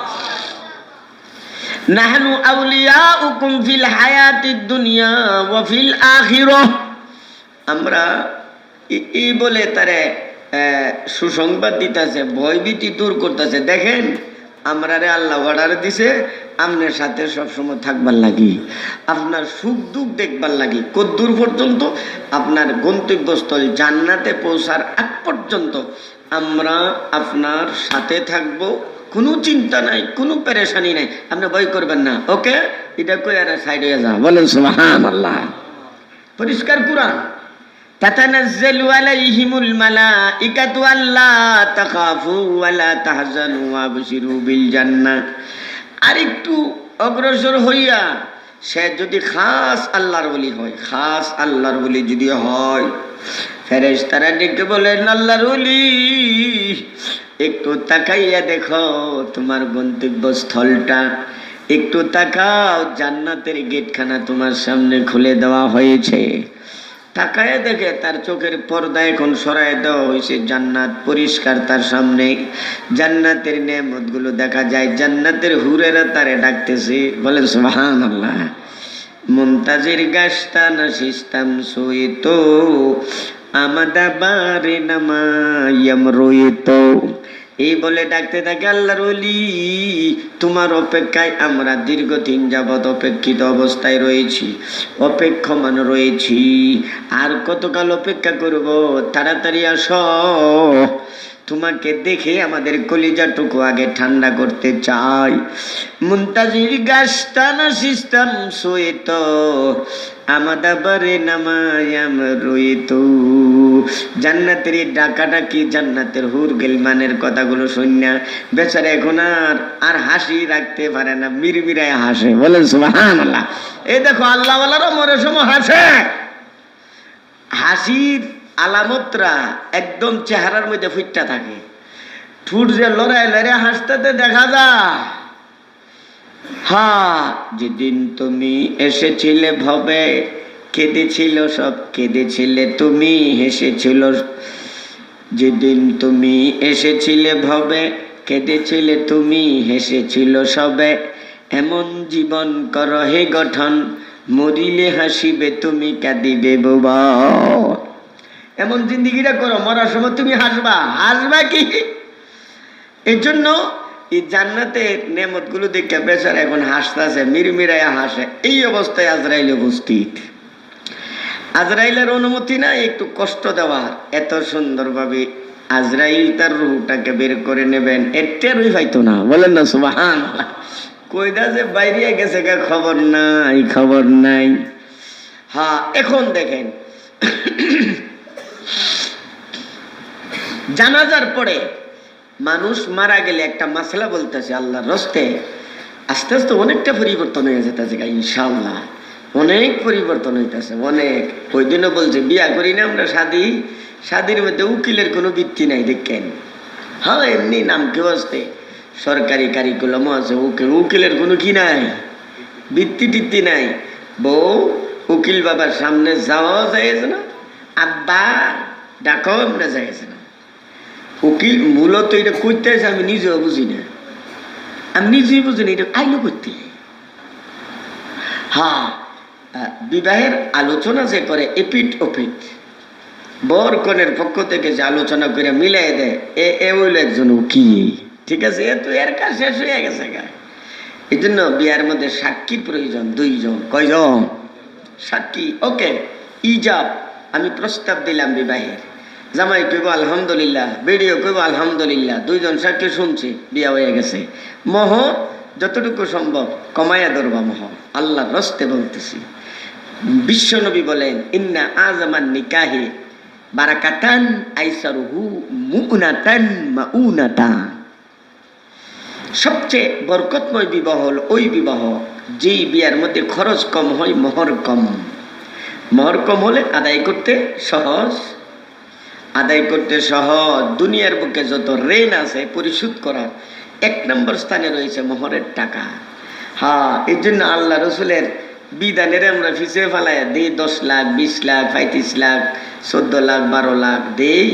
Speaker 1: নাহনু আউলিয়াউকুম ফিল হায়াতিদ দুনিয়া ওয়া ফিল আখিরাহ। আমরা এই বলে তারে সুসংবাদ দিতেছে, ভয়ভীতি দূর করতেছে। দেখেন আমরা রে আল্লাহ অর্ডার দিছে আপনার সাথে সবসময় থাকবার লাগি, আপনার সুখ দুঃখ দেখবার লাগি। কদ্দূর পর্যন্ত? আপনার গন্তব্যস্থল জান্নাতে পৌঁছার আগ পর্যন্ত আমরা আপনার সাথে থাকবো, কোনো চিন্তা নাই, কোনো পেরেশানি নাই, আপনি ভয় করবেন না। ওকে, এটা কই আর সাইড হয়ে যা। বলেন সুবহানাল্লাহ। পরিষ্কার কুরআন। তাতানাজ্জালু আলাইহিমুল মালাইকাতু আল্লা তাখাফু ওয়ালা তাহজানু ওয়াবশিরু বিল জান্নাহ। আর একটু অগ্রসর হইয়া সে যদি খাস আল্লাহর ওলি হয়, খাস আল্লাহর ওলি যদি হয়, ফেরেশতারা ডেকে বলেন আল্লাহর ওলি একটু তাকাইয়া দেখো তোমার গন্তব্যস্থলটা, একটু তাকাও, জান্নাতের গেটখানা তোমার সামনে খুলে দেওয়া হয়েছে। তাকায় দেখে তার চোখের পর্দা এখন সরায় দেওয়া হয়েছে, জান্নাত পরিষ্কার তার সামনে, জান্নাতের নেয়ামতগুলো দেখা যায়, জান্নাতের হুরেরা তারে ডাকতেছে। বলেন সুবহানাল্লাহ। মুনতাজির গাছটা না সিস্তাম সইতো আমাদা বারে নামায়াম রইতো। এই বলে ডাকতে থাকে আল্লাহর ওলি, তোমার অপেক্ষায় আমরা দীর্ঘদিন যাবৎ অপেক্ষিত অবস্থায় রয়েছি, অপেক্ষমান রয়েছি। আর কতকাল অপেক্ষা করব? তাড়াতাড়ি আসো, তোমাকে দেখে আমাদের কলিজাটুকু আগে ঠান্ডা করতে চাই। মুনতাজির গাছটা না সিস্তাম সইতো আমাদা বারে নামায়াম রইতো। জান্নাতের ডাকাডাকি, জান্নাতের হুর গেলমানের কথাগুলো শুনিয়া বেচারা এখন আর হাসি রাখতে পারে না, মিরমিরায় হাসে। বলেন সুবহানাল্লাহ। এই দেখো আল্লাহ ওয়ালারা মরে সময় হাসে। হাসির আলামতরা একদম চেহারার মধ্যে ফুটটা থাকে, ঠুট যে লড়াই লড়াই হাসতে দেখা যায়। হ্যাঁ, যেদিন তুমি এসেছিলে ভবে কেঁদেছিল সব, কেঁদেছিলে তুমি, হেসেছিল। যেদিন তুমি এসেছিলে ভবে কেঁদেছিলে তুমি, হেসেছিল সবে। এমন জীবন কর হে গঠন, মরিলে হাসিবে তুমি, কাঁদিবে বাবা। এমন জিন্দিগিটা করো, মরার সময় তুমি হাসবা। হাসবা কি? এই জন্য এই জান্নাতের নেয়ামতগুলো দেখে বেচারা এখন হাসতেছে, মিরমিরায় হাসে। এই অবস্থায় আজরাইল উপস্থিত। আজরাইলের অনুমতি নাই একটু কষ্ট দেওয়ার, এত সুন্দরভাবে আজরাইল তার রুহটাকে বের করে নেবেন, এর রুই পাইতো না। বলেন না সুবহানাল্লাহ। কইদা যে বাইরে গেছে গা, খবর নাই, খবর নাই। হ্যাঁ, এখন দেখেন জানাজার পরে মানুষ মারা গেলে একটা মাসলা বলতেছে আল্লাহর রস্তে, আস্তে আস্তে অনেকটা পরিবর্তন হয়ে যেতেছে ইনশাআল্লাহ, অনেক পরিবর্তন হইতেছে, অনেক। ওই দিনও বলছে বিয়া করি না আমরা, শাদির মধ্যে উকিলের কোনো বৃত্তি নাই দেখেন। হ্যাঁ, এমনি নাম কেউ আসতে সরকারি কারিকুলামও আছে, উকিলের কোনো কি নাই, বৃত্তি টিত্তি নাই। বউ উকিল বাবার সামনে যাওয়াও যাইছে না, আব্বা ডাকাও আমরা যাইছে না। উকিল মূলত এটা করতে আছে, আমি নিজেও বুঝি না, আমি নিজেই বুঝি না এটা আইলো করতে। হ্যাঁ, বিবাহের আলোচনা যে করে এপিট ওপিট, বর কনের পক্ষ থেকে যে আলোচনা করে মিলাই দেয়, এ হইল একজন উকিল। ঠিক আছে, এ তো এর কাজ শেষ হয়ে গেছে গা। এই জন্য বিয়ার মধ্যে সাক্ষীর প্রয়োজন, 2 জন। কয়জন? সাক্ষী। ওকে, ইজাব, আমি প্রস্তাব দিলাম বিবাহের, জামাই কইব আলহামদুলিল্লাহ, বেডিও কইব আলহামদুলিল্লাহ, 2 জন সাক্ষী শুনছে, বিয়া হয়ে গেছে। মোহর যতটুকু সম্ভব কমাইয়া ধরবা মোহর, আল্লাহর রস্তে বলতেছি। বিশ্বনবী বলেন ইন্না আযামান নিকাহি বারাকাতান আইসারুহু মুনাতান মাউনাতান। সবচেয়ে বরকতময় বিবাহ হল ওই বিবাহ যেই বিয়ার মধ্যে খরচ কম হয়, মোহর কম। মোহর কম হলে আদায় করতে সহজ, আদায় করতে সহজ। দুনিয়ার বুকে যত ঋণ আছে পরিশোধ করার 1 নম্বর স্থানে রয়েছে মোহরের টাকা। হ্যাঁ, এই জন্য আল্লাহ রসুলের বিধানের আমরা ফিসে ফেলায় দিই 10 লাখ, 20 লাখ, 35 লাখ, 14 লাখ, 12 লাখ দেই।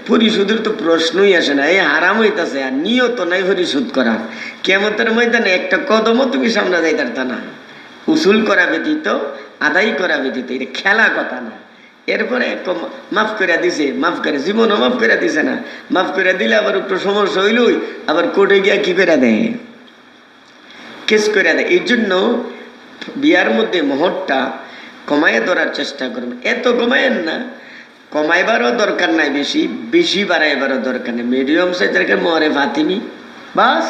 Speaker 1: পরিশোধের তো প্রশ্নই আসে না। এই হারাম হইতাছে, আর নিয়ত নাই পরিশোধ করার। কিয়ামতের ময়দানে একটা কদমও তুমি সামনে যাইতে পারতা না। উসুল করা ব্যতীত, আদায় করা ব্যতীত, এটা খেলা কথা না। এরপরে মাফ করে দিছে, মাফ করে জীবনও মাফ করে দিছে না। মাফ করে দিলে আবার একটু সমস্যা হইলই আবার কোর্টে গিয়া কি করে দেয়, কেস করে দেয়। এই জন্য বিয়ার মধ্যে মোহরটা কমাইয়ে ধরার চেষ্টা করবেন। এত কমায়েন না, কমাইবারও দরকার নাই, বেশি বেশি বাড়াইবারও দরকার নেই। মিডিয়াম সাইজের মোহরে ফাতিমি বাস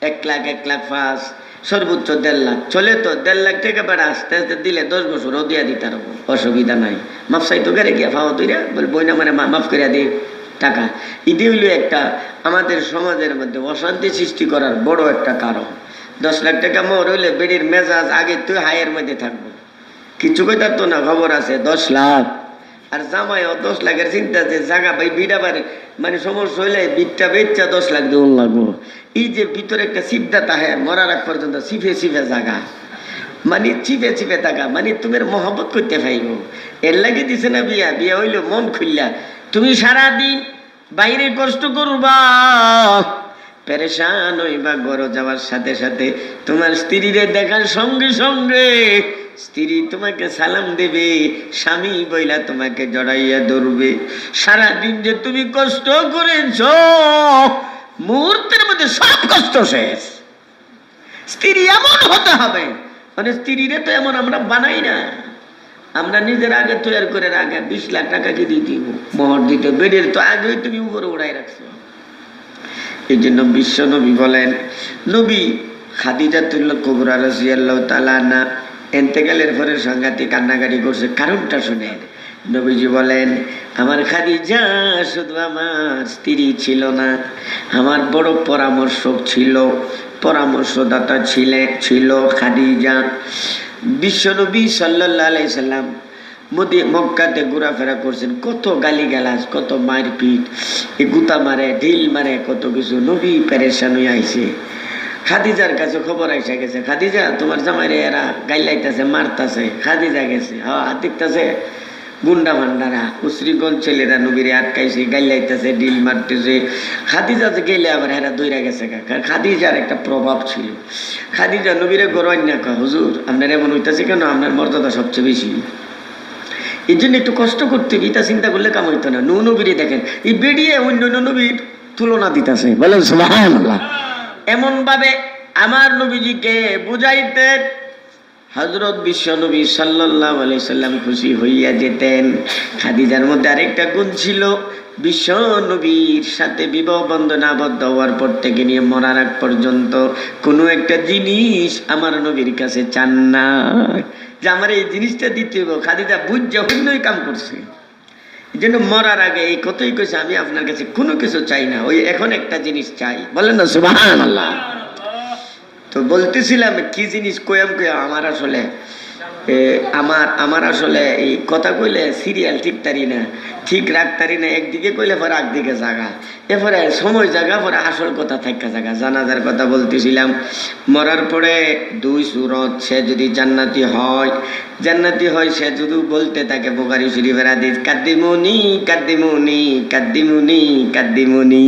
Speaker 1: 1 লাখ, 1 লাখ 5, সর্বোচ্চ 1.5 লাখ চলে। তো 1.5 লাখ টাকা বেড়া আস্তে আস্তে দিলে 10 বছরও দিয়া দিতে পারবো, অসুবিধা নাই। মাফ চাইতো করে গিয়া ফাওয়া তৈরা বল বই না মানে মাফ করে দিই টাকা। ইদি হইল একটা আমাদের সমাজের মধ্যে অশান্তি সৃষ্টি করার বড় একটা কারণ। 10 লাখ টাকা মোহর হইলে বেডির মেজাজ আগে তুই হাইয়ের মধ্যে থাকবো, কিছু কইতার তো না, খবর আছে 10 লাখ। আর জামাইও 10 লাখের চিন্তা যে জায়গা ভাই বিড়া বারে মানে সমস্যা হইলে বিটটা বেচা 10 লাখ দেউন লাগবো। এই যে ভিতরে একটা সিদ্ধা তাহে মরার আগ পর্যন্ত চিফে চিফে জায়গা, মানে চিপে চিপে থাকা, মানে তুমি মহব্বত করতে পাইব। এর লাগে দিছে না বিয়া। বিয়া হইলো মন খুললা, তুমি সারাদিন বাইরে কষ্ট করবা, পেরেশান হইবা। ঘরে যাওয়ার সাথে সাথে তোমার স্ত্রীরে দেখার সঙ্গে সঙ্গে স্ত্রী তোমাকে সালাম দেবে, স্বামী বইলা তোমাকে জড়াইয়া ধরবে। সারাদিন যে তুমি কষ্ট করেছ, মুহূর্তের মধ্যে সব কষ্ট শেষ। স্ত্রী এমন হতে হবে, মানে স্ত্রীরে তো এমন আমরা বানাই না। আমরা নিজের আগে তৈরি করে আগে 20 লাখ টাকা কি দিয়ে দিব, মোহর দিতে বেডের তো আগেই তুমি উপরে উড়াই রাখছো। এই জন্য বিশ্ব নবী বলেন, নবী খাদিজাতুল কুবরা রাদিয়াল্লাহু তাআলা আনহা ইন্তেকালের পরে সাংঘাতিক কান্নাকাটি করছে। কারণটা শুনেন। নবীজি বলেন, আমার খাদিজা শুধু আমার স্ত্রী ছিল না, আমার বড় পরামর্শক ছিল, পরামর্শদাতা ছিল খাদিজা। বিশ্বনবী সাল্লাল্লাহু আলাইহি সাল্লাম মক্কাতে ঘোরাফেরা করছেন, কত গালিগালাজ, কত মারপিট, গুতা মারে, ঢিল মারে, কত কিছু। নবী পেরেশান হয়ে আইছে। খাদিজার কাছে খবর আইসা গেছে, খাদিজা তোমার জামাইরে এরা গাইলাইতেছে, মারতাছে। খাদিজা গেছে, হাত দেখতেছে গুন্ডা ভান্ডারা, উসরিগঞ্জ ছেলেরা নবীরে আটকাইছে, গাইলাইতেছে, ডিল মারতেছে। খাদিজা যে গেলে আবার এরা দৌড়া গেছে। খাদিজার একটা প্রভাব ছিল। খাদিজা নবীরে গরয় না কয়, হুজুর আপনার এমন হইতেছে কেন, আপনার মর্যাদা সবচেয়ে বেশি, এই জন্য একটু কষ্ট করতে হবে। এটা চিন্তা করলে কাম হইতো না। নবীরে দেখেন এই বেরিয়ে অন্য নবীর তুলনা দিতেছে, বলেন সুবহানাল্লাহ। এমন ভাবে আমার নবীজিকে বুঝাইতেন, হযরত বিশ্ব নবী সাল্লাল্লাহু আলাইহি সাল্লাম খুশি হইয়া যেতেন। খাদিজার মধ্যে আরেকটা গুণ ছিল, বিশ্ব নবীর সাথে বিবাহ বন্ধনে আবদ্ধ হওয়ার পর থেকে নিয়ে মরার আগ পর্যন্ত কোনো একটা জিনিস আমার নবীর কাছে চান না যে আমার এই জিনিসটা দিতে হবে। খাদিজা বুঝে অন্যই কাম করছে। এই জন্য মরার আগে এই কথাই কইছে, আমি আপনার কাছে কোনো কিছু চাই না, ওই এখন একটা জিনিস চাই। বলেন না সুবহানাল্লাহ। তো বলতেছিলাম কি জিনিস কয়াম আমার আসলে আমার আসলে এই কথা কইলে সিরিয়াল ঠিক তারি না, ঠিক রাখতারি না। একদিকে কইলে পরে একদিকে জাগা, এরপরে সময় জায়গা, পরে আসল কথা থাকা জায়গা। জানাজার কথা বলতেছিলাম। মরার পরে 2 সূরত, সে যদি জান্নাতি হয়, সে যদি বলতে থাকে বুখারী শরীফের হাদিস, কাদ্দিমুনি কাদ্দিমুনি কাদ্দিমুনি কাদ্দিমুনি,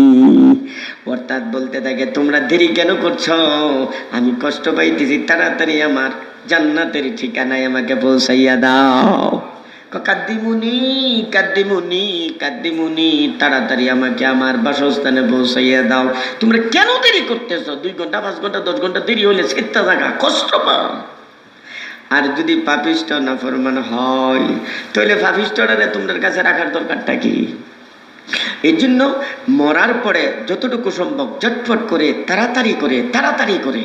Speaker 1: অর্থাৎ বলতে থাকে তোমরা দেরি কেন করছো, আমি কষ্ট পাইতেছি, তাড়াতাড়ি আমার জান্নাতের ঠিকানায় আমাকে পৌঁছাইয়া দাও। কাদ্দিমুনি কাদ্দিমুনি কাদ্দিমুনি, তাড়াতাড়ি আমাকে আমার বাসস্থানে পৌঁছাইয়া দাও। তোমরা কেন দেরি করতেছো? 2 ঘন্টা 5 ঘন্টা 10 ঘন্টা দেরি হলে সেটা জায়গা কষ্ট পাও। আর যদি পাপিষ্ঠ নাফরমান হয়, তাহলে পাপিষ্ঠটারে তোমাদের কাছে রাখার দরকারটা কি? এই জন্য মরার পরে যতটুকু সম্ভব ঝটফট করে তাড়াতাড়ি করে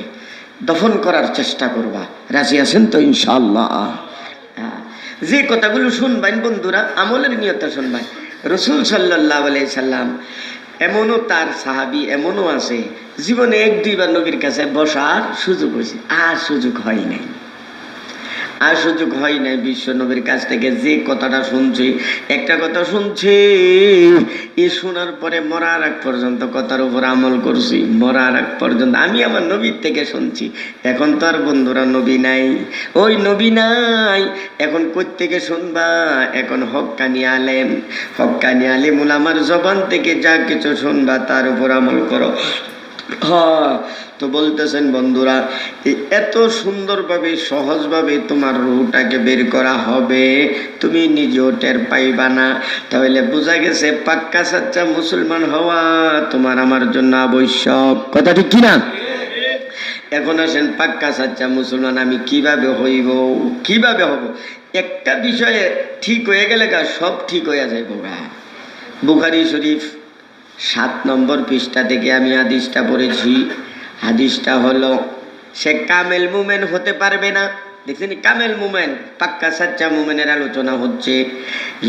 Speaker 1: দফন করার চেষ্টা করবা। রাজি আছেন তো ইনশাআল্লাহ? যে কথাগুলো শুনবেন বন্ধুরা, আমলের নিয়তে শুনবেন। রাসূল সাল্লাল্লাহু আলাইহি সাল্লাম এমনও তার সাহাবী এমনও আছে জীবনে 1-2 বার নবীর কাছে বসার সুযোগ হয়েছে, আর সুযোগ হয় নাই, আর সুযোগ হয় নাই। বিশ্ব নবীর কাছ থেকে যে কথাটা শুনছি, একটা কথা শুনছি, এ শোনার পরে মরার আগ পর্যন্ত কথার উপর আমল করছি। মরার আগ পর্যন্ত আমি আমার নবীর থেকে শুনছি। এখন তো আর বন্ধুরা নবী নাই, ওই নবী নাই, এখন কোত্থেকে শুনবা? এখন হক্কানি আলেম উলামার জবান থেকে যা কিছু শুনবা তার উপর আমল করো। হ্যাঁ, তো বলতেছেন বন্ধুরা, এত সুন্দরভাবে সহজভাবে তোমার রুহটাকে বের করা হবে, তুমি নিজেও টের পাইবা না। তাহলে বোঝা গেছে পাক্কা সাচ্চা মুসলমান হওয়া তোমার আমার জন্য আবশ্যক। কথা ঠিক কিনা? এখন আসেন পাক্কা সাচ্চা মুসলমান আমি কিভাবে হইব, কিভাবে হব? একটা বিষয়ে ঠিক হয়ে গেলে সব ঠিক হয়ে যায়। বুখারী শরীফ 7 নম্বর পৃষ্ঠা থেকে আমি হাদিসটা পড়েছি। হাদিসটা হলো, সে কামেল মুমেন হতে পারবে না। দেখছেন, কামেল মুমেন, পাক্কা সাচ্চা মুমেনের আলোচনা হচ্ছে।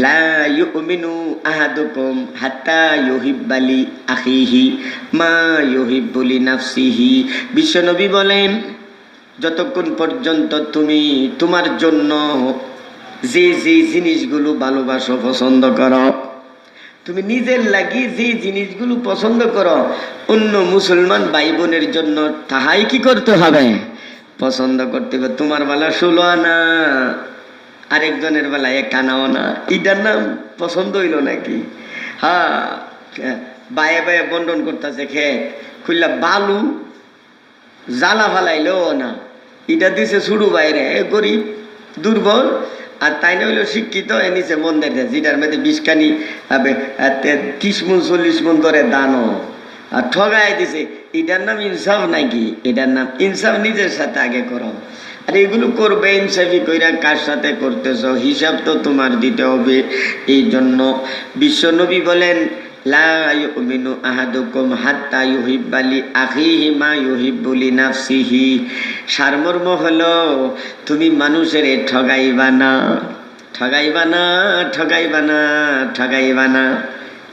Speaker 1: লা ইউমিনু আহাদুকুম হাত্তা ইউহিব্বা লি আখিহি মা ইউহিব্বু লি নাফসিহি। বিশ্বনবী বলেন, যতক্ষণ পর্যন্ত তুমি তোমার জন্য যে যে জিনিসগুলো ভালোবাসো, পছন্দ করো, তুমি নিজের লাগি যে জিনিসগুলো পছন্দ করো, অন্য মুসলমান ভাই বোনের জন্য তাহাই কি করতে হবে? পছন্দ করতে হবে। তোমার বেলা 16 আনা, আরেকজনের বেলা 1 আনাও না, এটার নাম পছন্দ হইল নাকি? হ্যাঁ, বায়ে বায়ে বন্টন করতেছে খেত, খুললা বালু জ্বালা ফালাইলো না, এটা দিছে শুরু বাইরে, গরিব দুর্বল, আর তাই না হইলো শিক্ষিত, এ নিচে মন দেখে, যেটার মধ্যে 20 কানি 30 মন 40 মন করে দানও আর ঠগাই দিছে। এটার নাম ইনসাফ নাকি? এটার নাম ইনসাফ নিজের সাথে আগে করো। আর এগুলো করবে ইনসাফি কইরা কার সাথে করতেছ, হিসাব তো তোমার দিতে হবে। এই জন্য বিশ্বনবী বলেন, লা ইউমিনু আহাদুকুম হাত্তা ইউহিব্বা লি আখিহি মা ইউহিব্বু লি নাফসিহি। সারমর্ম হলো, তুমি মানুষের ঠগাইবা না, ঠগাইবা না, ঠগাইবা না, ঠগাইবা না।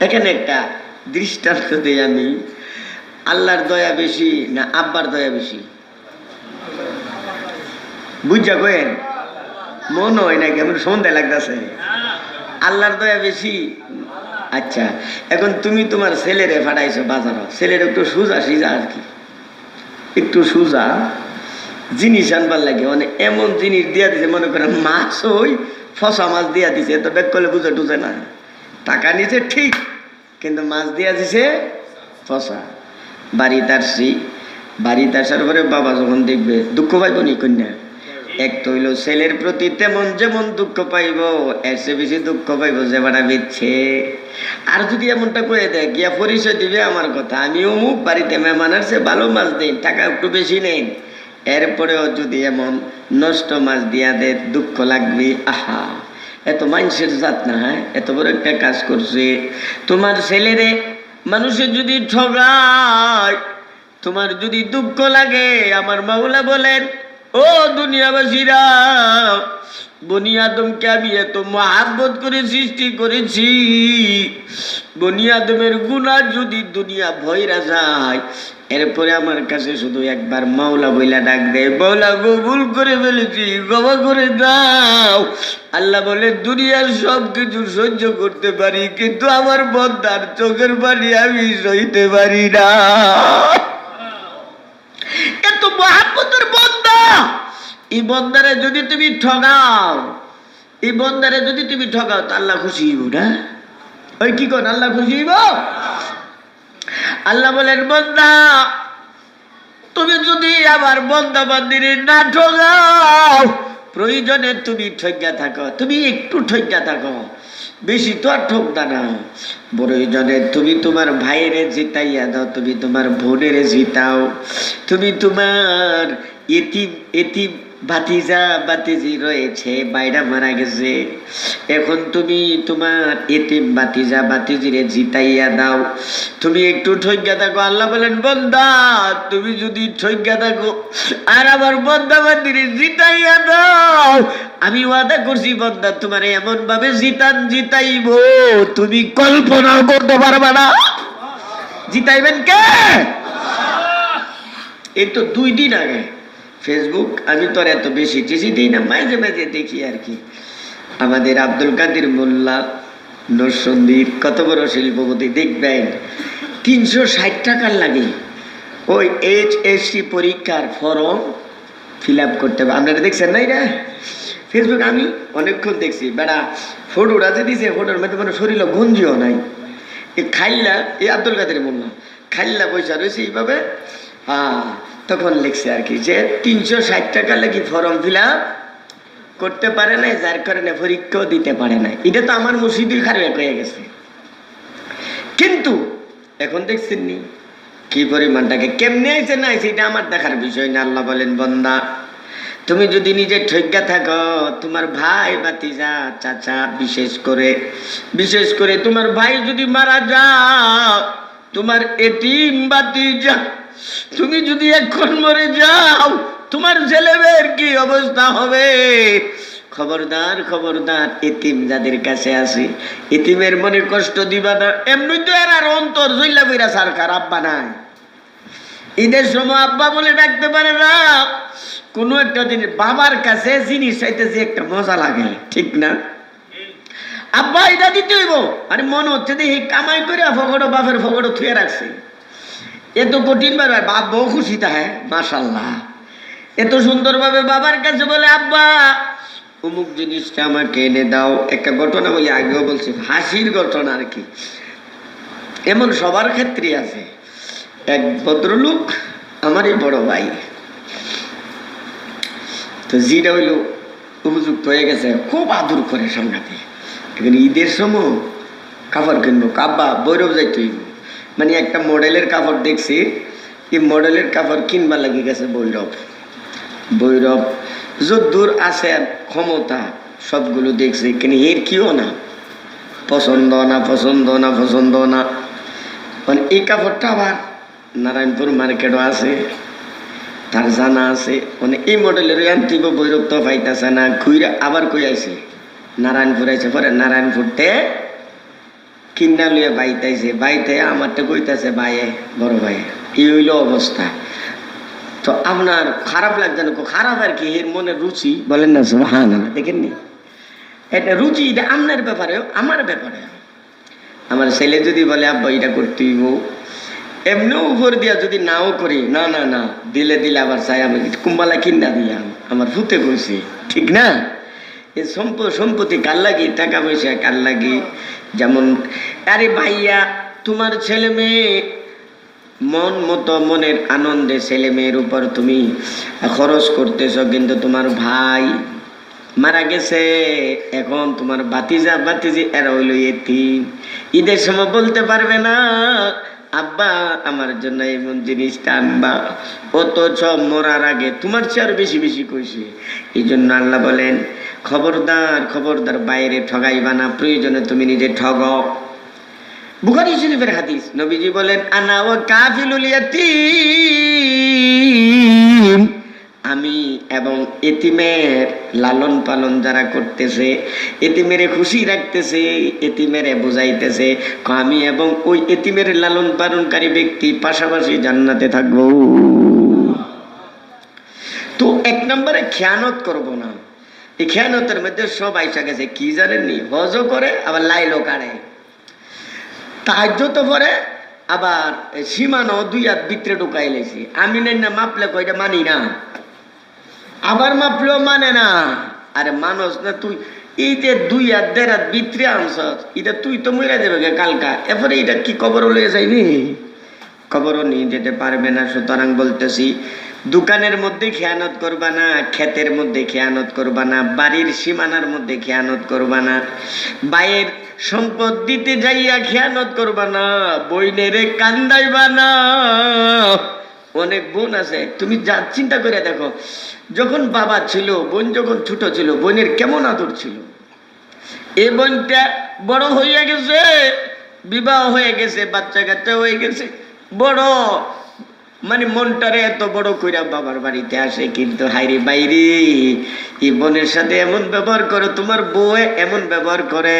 Speaker 1: এখানে একটা দৃষ্টান্ত দিই আমি। আল্লাহর দয়া বেশি না আব্বার দয়া বেশি? বুঝা কয়েন মন হয় না, কেমন সন্ধ্যা লাগতেছে। আল্লাহর দয়া বেশি। আচ্ছা, এখন তুমি তোমার ছেলেরে ফাটাইছো বাজারও, ছেলের একটু সোজা সিজা আর কি, একটু সোজা জিনিস আনবার লাগে, মানে এমন জিনিস দিয়া দিছে, মনে করেন মাছ, ওই ফসা মাছ দিয়া দিছে, তো ব্যাগ করলে বুঝে টুঝে না, টাকা নিছে ঠিক, কিন্তু মাছ দিয়া দিছে ফসা। বাড়িতে আসছি, বাড়িতে আসার পরে বাবা যখন দেখবে, দুঃখ পাইব নি কন্যা? এক তো হইল ছেলের প্রতি তেমন যেমন দুঃখ পাইব, এর চেয়ে বেশি দুঃখ পাইব যে বাড়া বেচ্ছে। আর যদি এমনটা করে দেয়, গিয়া পরিচয় দিবে আমার কথা, আমি অমুক বাড়িতে মেহমান আসছে, ভালো মাছ দেন, টাকা একটু বেশি নেন। এরপরেও যদি এমন নষ্ট মাছ দিয়া দে, দুঃখ লাগবে। আহা, এত মানুষের জাত না, হ্যাঁ, এত বড় একটা কাজ করছে। তোমার ছেলেরে মানুষের যদি ঠগায়, তোমার যদি দুঃখ লাগে, আমার মাওলা বলেন, ও দুনিয়াবাসীরা, বনি আদমকে আমি এত মহাব্বত করে সৃষ্টি করেছি, বনি আদমের গুনাহ যদি দুনিয়া ভয়রা যায়, এরপরে আমার কাছে শুধু একবার মাওলা বইলা ডাক দেয়, মাওলা গো ভুল করে ফেলেছি, ক্ষমা করে দাও। আল্লাহ বলে, দুনিয়ার সব কিছু সহ্য করতে পারি, কিন্তু আমার বন্দার চোখের পানি আমি সইতে পারি না। এত মহাব্বতের বন্দা, এই বন্দারে যদি তুমি ঠগাও, এই বন্দারে যদি তুমি ঠগাও, তো আল্লাহ খুশি হইব না? ওই কি কর, আল্লাহ খুশি হইব? আল্লাহ বলেন, বন্দা তুমি যদি আমার বন্দা বান্দিরে না ঠগাও, প্রয়োজনে তুমি ঠগ্যা থাকো, তুমি একটু ঠগ্যা থাকো, বেশি তো আর ঠকদা না। প্রয়োজনে তুমি তোমার ভাইয়েরে জিতাইয়া দাও, তুমি তোমার বোনেরে জিতাও, তুমি তোমার এতিম এতিম ভাতিজা বাতিজি রয়েছে, বাইরা মারা গেছে, এখন তুমি তোমার এতিম ভাতিজা বাতিজিরে জিতাইয়া দাও, তুমি একটু ঠগ্যা থাকো। আল্লাহ বলেন, বন্দা তুমি যদি ঠগ্যা থাকো আর আমার বন্দা বান্দিরে জিতাইয়া দাও, আমি ওয়াদা করছি বন্দা তোমার এমন ভাবে জিতাইব তুমি কল্পনাও করতে পারবে না। জিতাইবেন কে? এই তো 2 দিন আগে ফেসবুক, আমি তো আর এত বেশি দিই না, মাঝে মাঝে দেখি আর কি, আমাদের আব্দুল কাদের মোল্লা নরসন্দির কত বড় শিল্পপতি, দেখবেন 360 টাকার লাগে ওই HSC পরীক্ষার ফর্ম ফিল আপ করতে হবে। আপনারা দেখছেন না এটা ফেসবুক? আমি অনেকক্ষণ দেখছি, বেড়া ফটোটা যে দিছে, ফটোর মধ্যে মানে শরীরে গঞ্জিও নাই। এই খাইল্লা, এই আব্দুল কাদের মোল্লা খাইল্লা পয়সা রয়েছে এইভাবে, তখন লিখছে আর কি যে 360 টাকা লাগি ফর্ম ফিল আপ করতে পারে নাই, যার কারণে পরীক্ষাও দিতে পারে না। এটা তো আমার মসজিদই খারাপ হয়ে গেছে। কিন্তু এখন দেখছেন নি কি পরিমাণটাকে কেমনে আইছে না আইছে, এটা আমার দেখার বিষয় না। আল্লাহ বলেন, বান্দা তুমি যদি নিজে ঠইগা থাকো, তোমার ভাই ভাতিজা চাচা বিশেষ করে তোমার ভাই যদি মারা যাও, তোমার এতিম ভাতিজা তুমি যদি এখন মরে যাও, তোমার ছেলেমেয়ের কি অবস্থা হবে? খবরদার খবরদার, এতিম যাদের কাছে আছে এতিমের মনে কষ্ট দিবা না। এমনি তো এর আর অন্তর জইলা বইরা সরকার আব্বা নাই, ঈদের সময় আব্বা বলে ডাকতে পারে না। কোনো একটা জিনিস বাবার কাছে জিনিস চাইতেছে একটা মজা লাগে, ঠিক না? আব্বা এটা দিতে হইব, আরে মনে হচ্ছে যে এই কামাই করে ফকড়ো বাপের ফকড়ো থুয়ে রাখছে, এত কঠিন ভাবে বাপ বউ খুশি তাহে মাশাল্লাহ, এত সুন্দরভাবে বাবার কাছে বলে আব্বা অমুক জিনিসটা আমাকে এনে দাও। একটা ঘটনা বলি, আগেও বলছি, হাসির ঘটনা আর কি, এমন সবার ক্ষেত্রে আছে। এক ভদ্রলোক আমারই বড় ভাই, তো যেটা হইল উপযুক্ত হয়ে গেছে, খুব আদর করে সামনাতে। এখানে ঈদের সময় কাপড় কিনবো, কাব্বা বৈরব যাইতে হইব, মানে একটা মডেলের কাপড় দেখছি, এই মডেলের কাপড় কিনবা লাগি গেছে বৈরব যদ্দূর আছে ক্ষমতা সবগুলো দেখছি, কিন্তু এর কিও না পছন্দ না। মানে এই কাপড়টা আবার নারায়ণপুর মার্কেটও আছে, তার জানা আছে, মানে এই মডেলের আনতিব বৈরব তো পাইতেছে না, ঘুরে আবার কই আইছে নারায়ণপুর আইছে, পরে নারায়ণপুরতে কিনা লইয়া বাইতে আমারটা কইতাছে ভাইয়ে বড় ভাই এই হইল অবস্থা। তো আপনার খারাপ লাগছে না? খারাপ আর কি, এর মনে রুচি বলেন না সুবহানাল্লাহ, দেখেননি এটা রুচি, এটা আপনার ব্যাপারে আমার ব্যাপারে। আমার ছেলে যদি বলে আব্বা এটা করতে হইব, এমনি উপর দিয়া যদি নাও করি, না দিলে আবার চাই আমি কুম্বালা কিনা দিলাম, আমার ফুতে কইছি, ঠিক না? এই সম্পত্তি কার লাগি, টাকা পয়সা কার লাগি? যেমন আরে ভাইয়া তোমার ছেলে মেয়ে মন মতো মনের আনন্দে ছেলে মেয়ের উপর তুমি খরচ করতেছ, কিন্তু তোমার ভাই মারা গেছে, এখন তোমার বাতিজি এরা হইল এতিম, ঈদের সময় বলতে পারবে না আব্বা আমার জন্য এমন জিনিসটা আনবা, অথচ মরার আগে তোমার চেয়ে আর বেশি কইছে। এই জন্য আল্লাহ বলেন, খবরদার বাইরে ঠগাইবা না, প্রয়োজনে তুমি নিজে ঠগো। বুখারী শরীফের হাদিস, নবীজি বলেন, আনা ওয়া কাফিলুল ইয়াতীম, আমি এবং এতিমের লালন পালন যারা করতেছে, এতিমেরে খুশি রাখতেছে, এতিমেরে বুঝাইতেছে, আমি এবং ওই এতিমের লালন পালনকারী ব্যক্তি পাশাপাশি জান্নাতে থাকবো। তো 1 নম্বরে খেয়ানত করব না। এই খেয়ানতের মধ্যে সব আইসা গেছে, কি জানেননি? হজও করে আবার লাইলও কাড়ে, তাহাজ্জুদ পড়ে, আবার সীমানো 2 হাত ভিতরে ঢুকাই লেছি, আমি না মাপলে কয়টা মানি না, আবার মাপলেও মানে না। আরে মানুষ না তুই, এই যে 2 হাত 1.5 হাত ভিতরে আনছ, এটা তুই তো মরে যাবে কালকা, এরপরে এটা কি কবর লয়ে যাইনি? কবরও নিয়ে যেতে পারবে না। সুতরাং বলতেছি, দোকানের মধ্যে খেয়ানত করবা না, ক্ষেতের মধ্যে খেয়ানত করবা না, বাড়ির সীমানার মধ্যে খেয়ানত করবা না, বাইয়ের সম্পদ দিতে যাইয়া খেয়ানত করবা না, বইনেরে কান্দাইবা না। অনেক বোন আছে, তুমি যা চিন্তা করে দেখো, যখন বাবা ছিল, বোন যখন ছোট ছিল, বোনের কেমন আদর ছিল। এই বোনটা বড় হইয়া গেছে, বিবাহ হয়ে গেছে, বাচ্চা কাচ্চা হয়ে গেছে, বড় মানে মনটারে এত বড় কইরা বাবার বাড়িতে আসে, কিন্তু হাইরে বাইরে এই বোনের সাথে এমন ব্যবহার করে, তোমার বউ এমন ব্যবহার করে,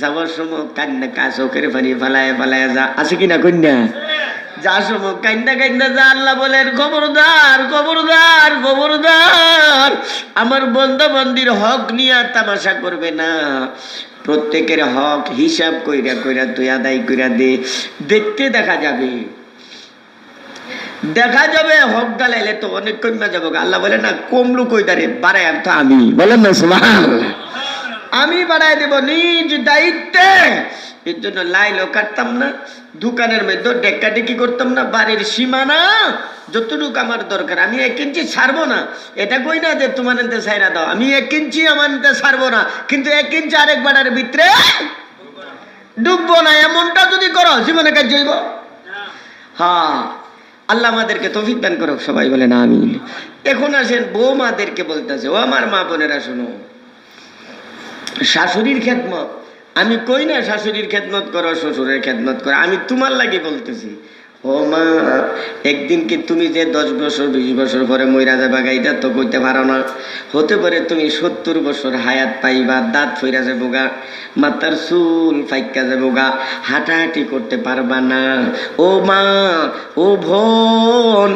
Speaker 1: যাওয়ার সময় কান্না চোখের পানি ফালায় ফালায় যা, আছে কিনা কন্যা? যা সময় কান্না কান্না যা। আল্লাহ বলেন খবরদার খবরদার খবরদার, আমার বন্ধু বান্দির হক নিয়ে তামাশা করবে না। প্রত্যেকের হক হিসাব কইরা কইরা তুই আদায় কইরা দে, দেখতে দেখা যাবে দেখা যাবে। হক গালাইলে তো অনেক কমে যাবো। আল্লাহ বলে না কমলু কইদারে বাড়াই তো আমি, বলেন না সুবহানাল্লাহ, আমি বাড়াই দেব নিজ দায়িত্বে। এর জন্য লাইলও কাটতাম না, দোকানের মধ্যে ডেকাডেকি করতাম না, বাড়ির সীমানা যতটুকু আমার দরকার আমি 1 ইঞ্চি ছাড়বো না। এটা কই না যে তোমার এনতে ছাইরা দাও, আমি 1 ইঞ্চি আমার এনতে ছাড়বো না, কিন্তু 1 ইঞ্চি আরেক বাড়ার ভিতরে ডুববো না। এমনটা যদি করো জীবনে কাজ যাইব। হ্যাঁ, আল্লাহ আমাদেরকে তৌফিক দান করুক, সবাই বলেন আমিন। এখন আসেন বৌমাদেরকে বলতেছে, ও আমার মা বোনেরা শুনো, শাশুড়ির খেদমত আমি কই না, শাশুড়ির খেদমত করো, শ্বশুরের খেদমত করো, আমি তোমার লাগি বলতেছি। ও মা, একদিন কি তুমি যে 10 বছর 20 বছর পরে মইরা যাবা, এটা তো কইতে পারো না। হতে পারে তুমি 70 বছর হায়াত পাইবা, দাঁত ফইরা যাবো গা, মাথার চুল ফাইকা যাবো গা, হাঁটাহাঁটি করতে পারবা না। ও মা, ও বোন,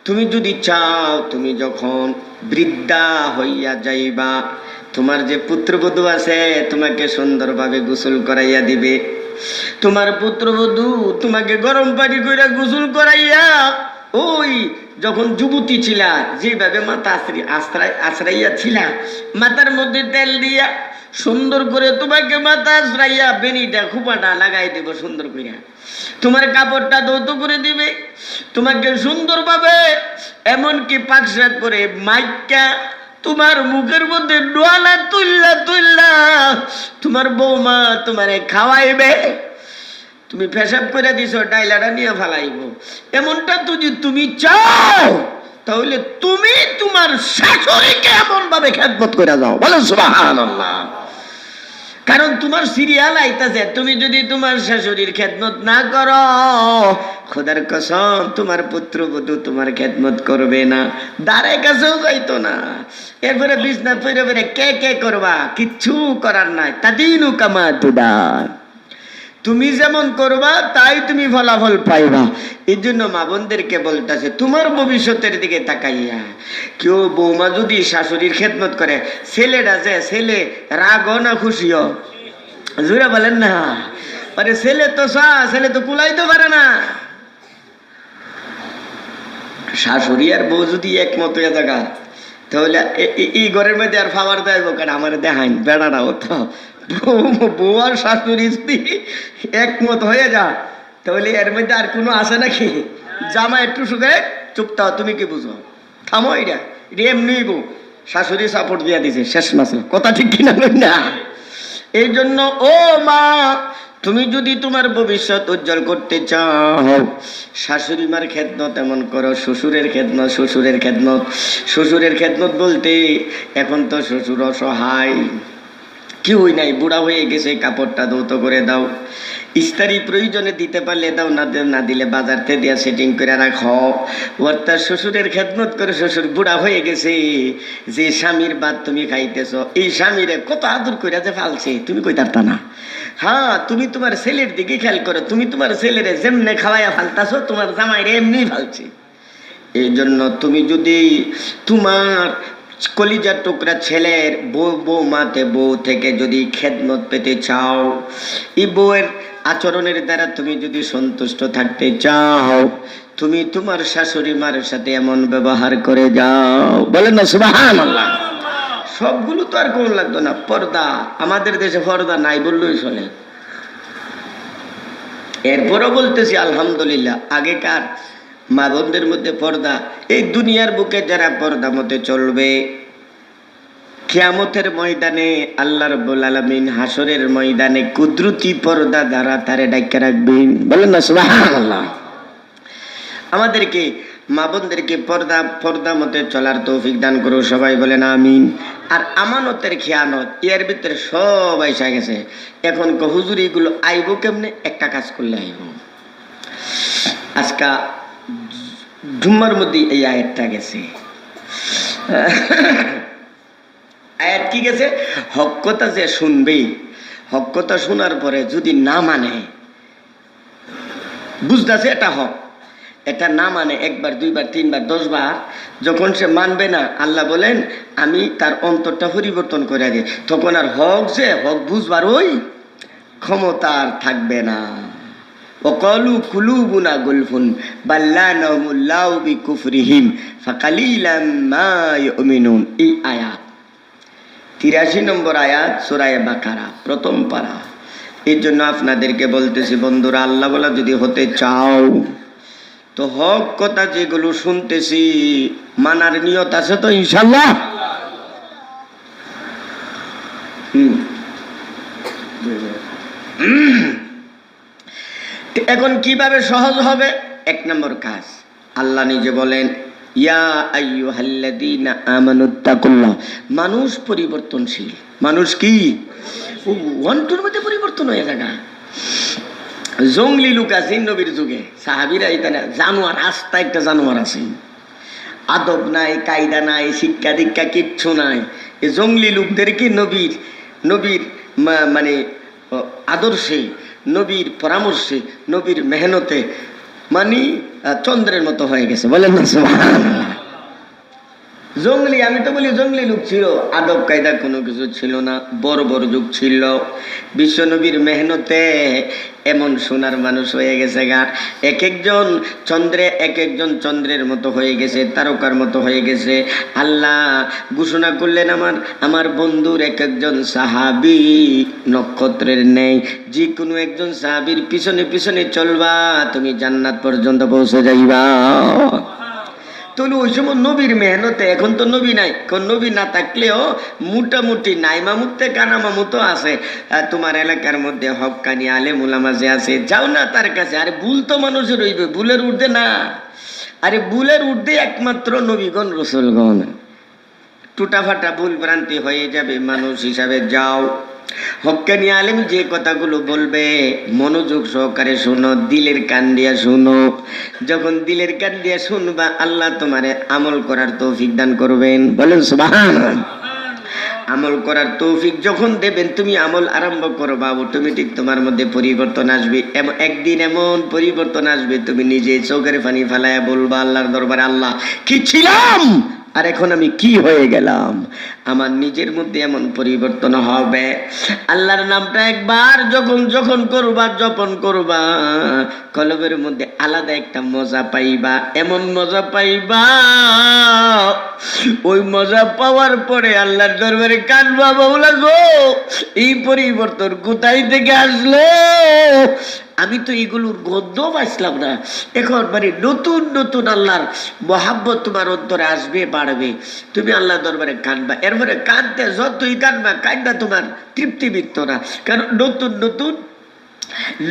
Speaker 1: তুমি যদি চাও, তুমি যখন বৃদ্ধা হইয়া যাইবা, তোমার যে পুত্রবধূ আছে তোমাকে সুন্দরভাবে গোসল করাইয়া দিবে। তোমার পুত্রবধূ তোমাকে গরম পানি কইরা গোসল করাইয়া, ওই যখন যুবতী ছিলা যেভাবে মাথা আশ্রাইয়া ছিলা, মাথার মধ্যে তেল দিয়া সুন্দর করে তোমাকে মাথা আশ্রাইয়া বেনিটা খুপাটা লাগাই দেব সুন্দর কইরা, তোমার কাপড়টা ধৌত করে দিবে, তোমাকে সুন্দরভাবে এমনকি পাকশাক করে মাইকা তোমার মুখের মধ্যে ডোয়ালা তুললা তুললা তোমার বৌমা তোমারে খাওয়াইবে। তুমি পেশাব করে দিছো, ডাইলাটা নিয়ে ফালাইব। এমনটা যদি তুমি চাও, তাহলে তুমি তোমার শাশুড়িকে এমন ভাবে খেদমত করে যাও, বলো সুবহানাল্লাহ। কারণ তোমার সিরিয়াল আইতাছে, তুমি যদি তোমার শাশুড়ির খেদমত না করো, খোদার কসম তোমার পুত্রবধূ তোমার খেদমত করবে না, দ্বারে কাছেও যাইতো না। এরপরে বিছনা ফিরে ফিরে কে কে করবা, কিচ্ছু করার নাই। তাদিনু কামা তুদান, তুমি যেমন করবা তাই তুমি ফলাফল পাইবা। এই জন্য মা বোনদেরকে বলতেছে, তোমার ভবিষ্যতের দিকে তাকাইয়া কেউ বৌমা যদি শাশুড়ির খেদমত করে, ছেলেটা যে ছেলে রাগও না খুশিও, জোরে বলেন না। আরে ছেলে তো ছেলে তো কুলাইতে পারে না। শাশুড়ি আর বউ যদি একমত হয়ে থাকা, তাহলে এই ঘরের মধ্যে আর ফাওয়ার দেয় কারণ আমার দেখাইন বেড়াটা হতো। বউ আর শাশুড়ি স্ত্রী একমত হয়ে যা, তাহলে এর মধ্যে আর কোনো আছে নাকি? জামা একটু শুকে চুপটাও, তুমি কি বুঝো, থামো। এটা এমনি বউ শাশুড়ি সাপোর্ট দিয়া দিছে, শেষ মাসে কথা ঠিক কিনা না। এই জন্য ও মা, তুমি যদি তোমার ভবিষ্যৎ উজ্জ্বল করতে চাও, শাশুড়ি মার খেদমত এমন করো, শ্বশুরের খেদমত শ্বশুরের খেদমত। শ্বশুরের খেদমত বলতে এখন তো শ্বশুর অসহায়, কেউই নাই, বুড়া হয়ে গেছে, কাপড়টা ধৌত করে দাও, ইস্তারি প্রয়োজনে দিতে পারলে দাও, না দিলে বাজার থেকে দিয়া সেটিং করে রাখো। অর্থাৎ শ্বশুরের খেদমত করে, শ্বশুর বুড়া হয়ে গেছে, যে স্বামীর ভাত তুমি খাইতেছ, এই স্বামীরে কত আদর করে যে ফালছে তুমি কই তারতা না। হ্যাঁ, তুমি তোমার ছেলের দিকে খেয়াল করো, তুমি তোমার ছেলেরে যেমনে খাওয়াইয়া ফালতাছো, তোমার জামাইরে এমনি ফালছে। এই জন্য তুমি যদি তোমার কলিজার টুকরা ছেলের বৌমাতে বউ থেকে যদি খেদমত পেতে চাও, এই বউয়ের আচরণের দ্বারা তুমি যদি সন্তুষ্ট থাকতে চাও, তুমি তোমার শাশুড়ি মার সাথে এমন ব্যবহার করে যাও, বলেন না সুবহানাল্লাহ। সবগুলো তো আর কোন লাগতো না। পর্দা, আমাদের দেশে পর্দা নাই বললেই চলে। এরপরও বলতেছি আলহামদুলিল্লাহ, আগেকার মা বোনদের মধ্যে পর্দা। এই দুনিয়ার বুকে যারা পর্দা মতে চলবে, কিয়ামতের ময়দানে আল্লাহ রাব্বুল আলামিন হাসরের ময়দানে কুদরতি পর্দা দ্বারা তারে ডাইকা রাখবেন, বলেন না সুবহানাল্লাহ। আমাদেরকে মা বোনদেরকে পর্দা মতে চলার তৌফিক দান করো, সবাই বলেন আমিন। আর আমানতের খেয়ানত এর ভিতরে সব আইসা গেছে। এখন হুজুর এগুলো আইব কেমনে? একটা কাজ করলে আইব। আজকা জুম্মার মধ্যে এই আয়াতটা গেছে। আয়াত কি গেছে? হক কথা যে শুনবে, হক কথা শোনার পরে যদি না মানে, বুঝতেছে এটা হক, এটা না মানে একবার দুইবার তিনবার 10 বার, যখন সে মানবে না, আল্লাহ বলেন আমি তার অন্তরটা পরিবর্তন করে দিই, তখন আর হক যে হক বুঝবার ওই ক্ষমতা আর থাকবে না। ওয়াকালু কুলুবুনা গুলফুন বাল্লানাহুমুল্লাহু বিকুফরিহিম ফাকালিলাম মা ইউমিনুন। এই আয়াত 83 নম্বর আয়াত সূরা বাকারা, প্রথম পারা। এর জন্য আপনাদেরকে বলতেছি বন্ধুরা, আল্লাহ বলা যদি হতে চাও তো হক কথা যেগুলো শুনতেছি মানার নিয়ত আছে তো ইনশাআল্লাহ। এখন কিভাবে সহজ হবে? 1 নম্বর কাজ, আল্লাহ নিজে বলেন ইয়া আইয়ুহাল্লাযীনা আমানুত্তাকুল্লাহ। মানুষ পরিবর্তনশীল, মানুষ কি ওয়ান্টুর মধ্যে পরিবর্তন হয়ে যায়। জঙ্গলি লোক আছে নবীর যুগে, সাহাবীরা এখানে জানোয়ার, রাস্তা একটা জানোয়ার আছে, আদব নাই, কায়দা নাই, শিক্ষা দীক্ষা কিচ্ছু নাই। এই জঙ্গলি লোকদেরকে নবীর মানে আদর্শে, নবীর পরামর্শে, নবীর মেহনতে মানে চন্দ্রের মতো হয়ে গেছে, বলেন না সুবহানাল্লাহ। জঙ্গলি, আমি তো বলি জঙ্গলি লোক ছিল, আদব কায়দা কোনো কিছু ছিল না, বড় বড় যুগ ছিল। বিশ্বনবীর মেহনতে এমন সোনার মানুষ হয়ে গেছে গা, এক একজন চন্দ্রের মতো হয়ে গেছে, তারকার মতো হয়ে গেছে। আল্লাহ ঘোষণা করলেন আমার বন্ধুর এক একজন সাহাবী নক্ষত্রের নেই, যে কোনো একজন সাহাবীর পিছনে পিছনে চলবা, তুমি জান্নাত পর্যন্ত পৌঁছে যাইবা। তাহলে ওই সময় নবীর মেহনতে, এখন তো নবী নাই, কোন নবী না থাকলেও মোটামুটি নাই মামুতে কানা মামু তো আছে। তোমার এলাকার মধ্যে হক্কানি আলেম উলামা যে আছে, যাও না তার কাছে। আরে ভুল তো মানুষের হইবে, ভুলের ঊর্ধ্বে না। আরে ভুলের ঊর্ধ্বে একমাত্র নবীগণ রাসূলগণ। টুটাফাটা ভুল ভ্রান্তি হয়ে যাবে মানুষ হিসাবে, যাও হক্কানি আলেম যে কথাগুলো বলবে মনোযোগ সহকারে শোনো, দিলের কান দিয়া শোনো। যখন দিলের কান দিয়া শুনবা, আল্লাহ তোমারে আমল করার তৌফিক দান করবেন, বলেন সুবহানাল্লাহ। আমল করার তৌফিক যখন দেবেন, তুমি আমল আরম্ভ করবা, অটোমেটিক তোমার মধ্যে পরিবর্তন আসবে। একদিন এমন পরিবর্তন আসবে, তুমি নিজে চোখের পানি ফেলায়া বলবা আল্লাহর দরবারে, আল্লাহ কি ছিলাম আর এখন আমি কি হয়ে গেলাম। আমার নিজের মধ্যে এমন পরিবর্তন হবে। আল্লাহর নামটা একবার যখন করবা, জপন করবা, কলবের মধ্যে আলাদা একটা মজা পাইবা, এমন মজা পাইবা, ওই মজা পাওয়ার পরে আল্লাহর দরবারে কাঁদবা, মাওলা গো এই পরিবর্তন কোথায় থেকে আসলো? আমি তো এগুলোর গন্ধ পাইছিলাম না। এখন মানে নতুন নতুন আল্লাহর মহাব্বত তোমার অন্তরে আসবে, বাড়বে। তুমি আল্লাহর দরবারে কাঁদবা, এরপরে কাঁদতে যতই কাঁদবা, কাঁদবা তোমার তৃপ্তি মিটত না। কারণ নতুন নতুন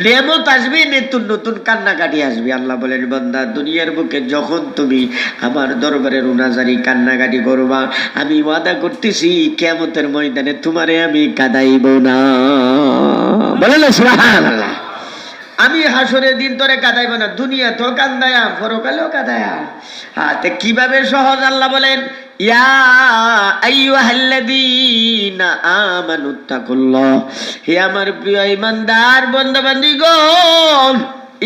Speaker 1: নেমত আসবে, নতুন নতুন কান্নাকাটি আসবে। আল্লাহ বলেন বান্দা, দুনিয়ার বুকে যখন তুমি আমার দরবারে রুনাজারি কান্নাকাটি করবা, আমি ওয়াদা করতেছি কিয়ামতের ময়দানে তোমারে আমি কাঁদাইব না, বলেন সুবহানাল্লাহ। আমি হাসরের দিন তোরে কাঁদাইব না, দুনিয়া তো কান্দায়া, পরকালেও কাঁদায়া। তে কিভাবে সহজ? আল্লাহ বলেন ইয়া আইয়ুহাল্লাযীনা আমানুত্তাকুল্লাহ, হে আমার প্রিয় ঈমানদার বান্দা বান্দীগণ,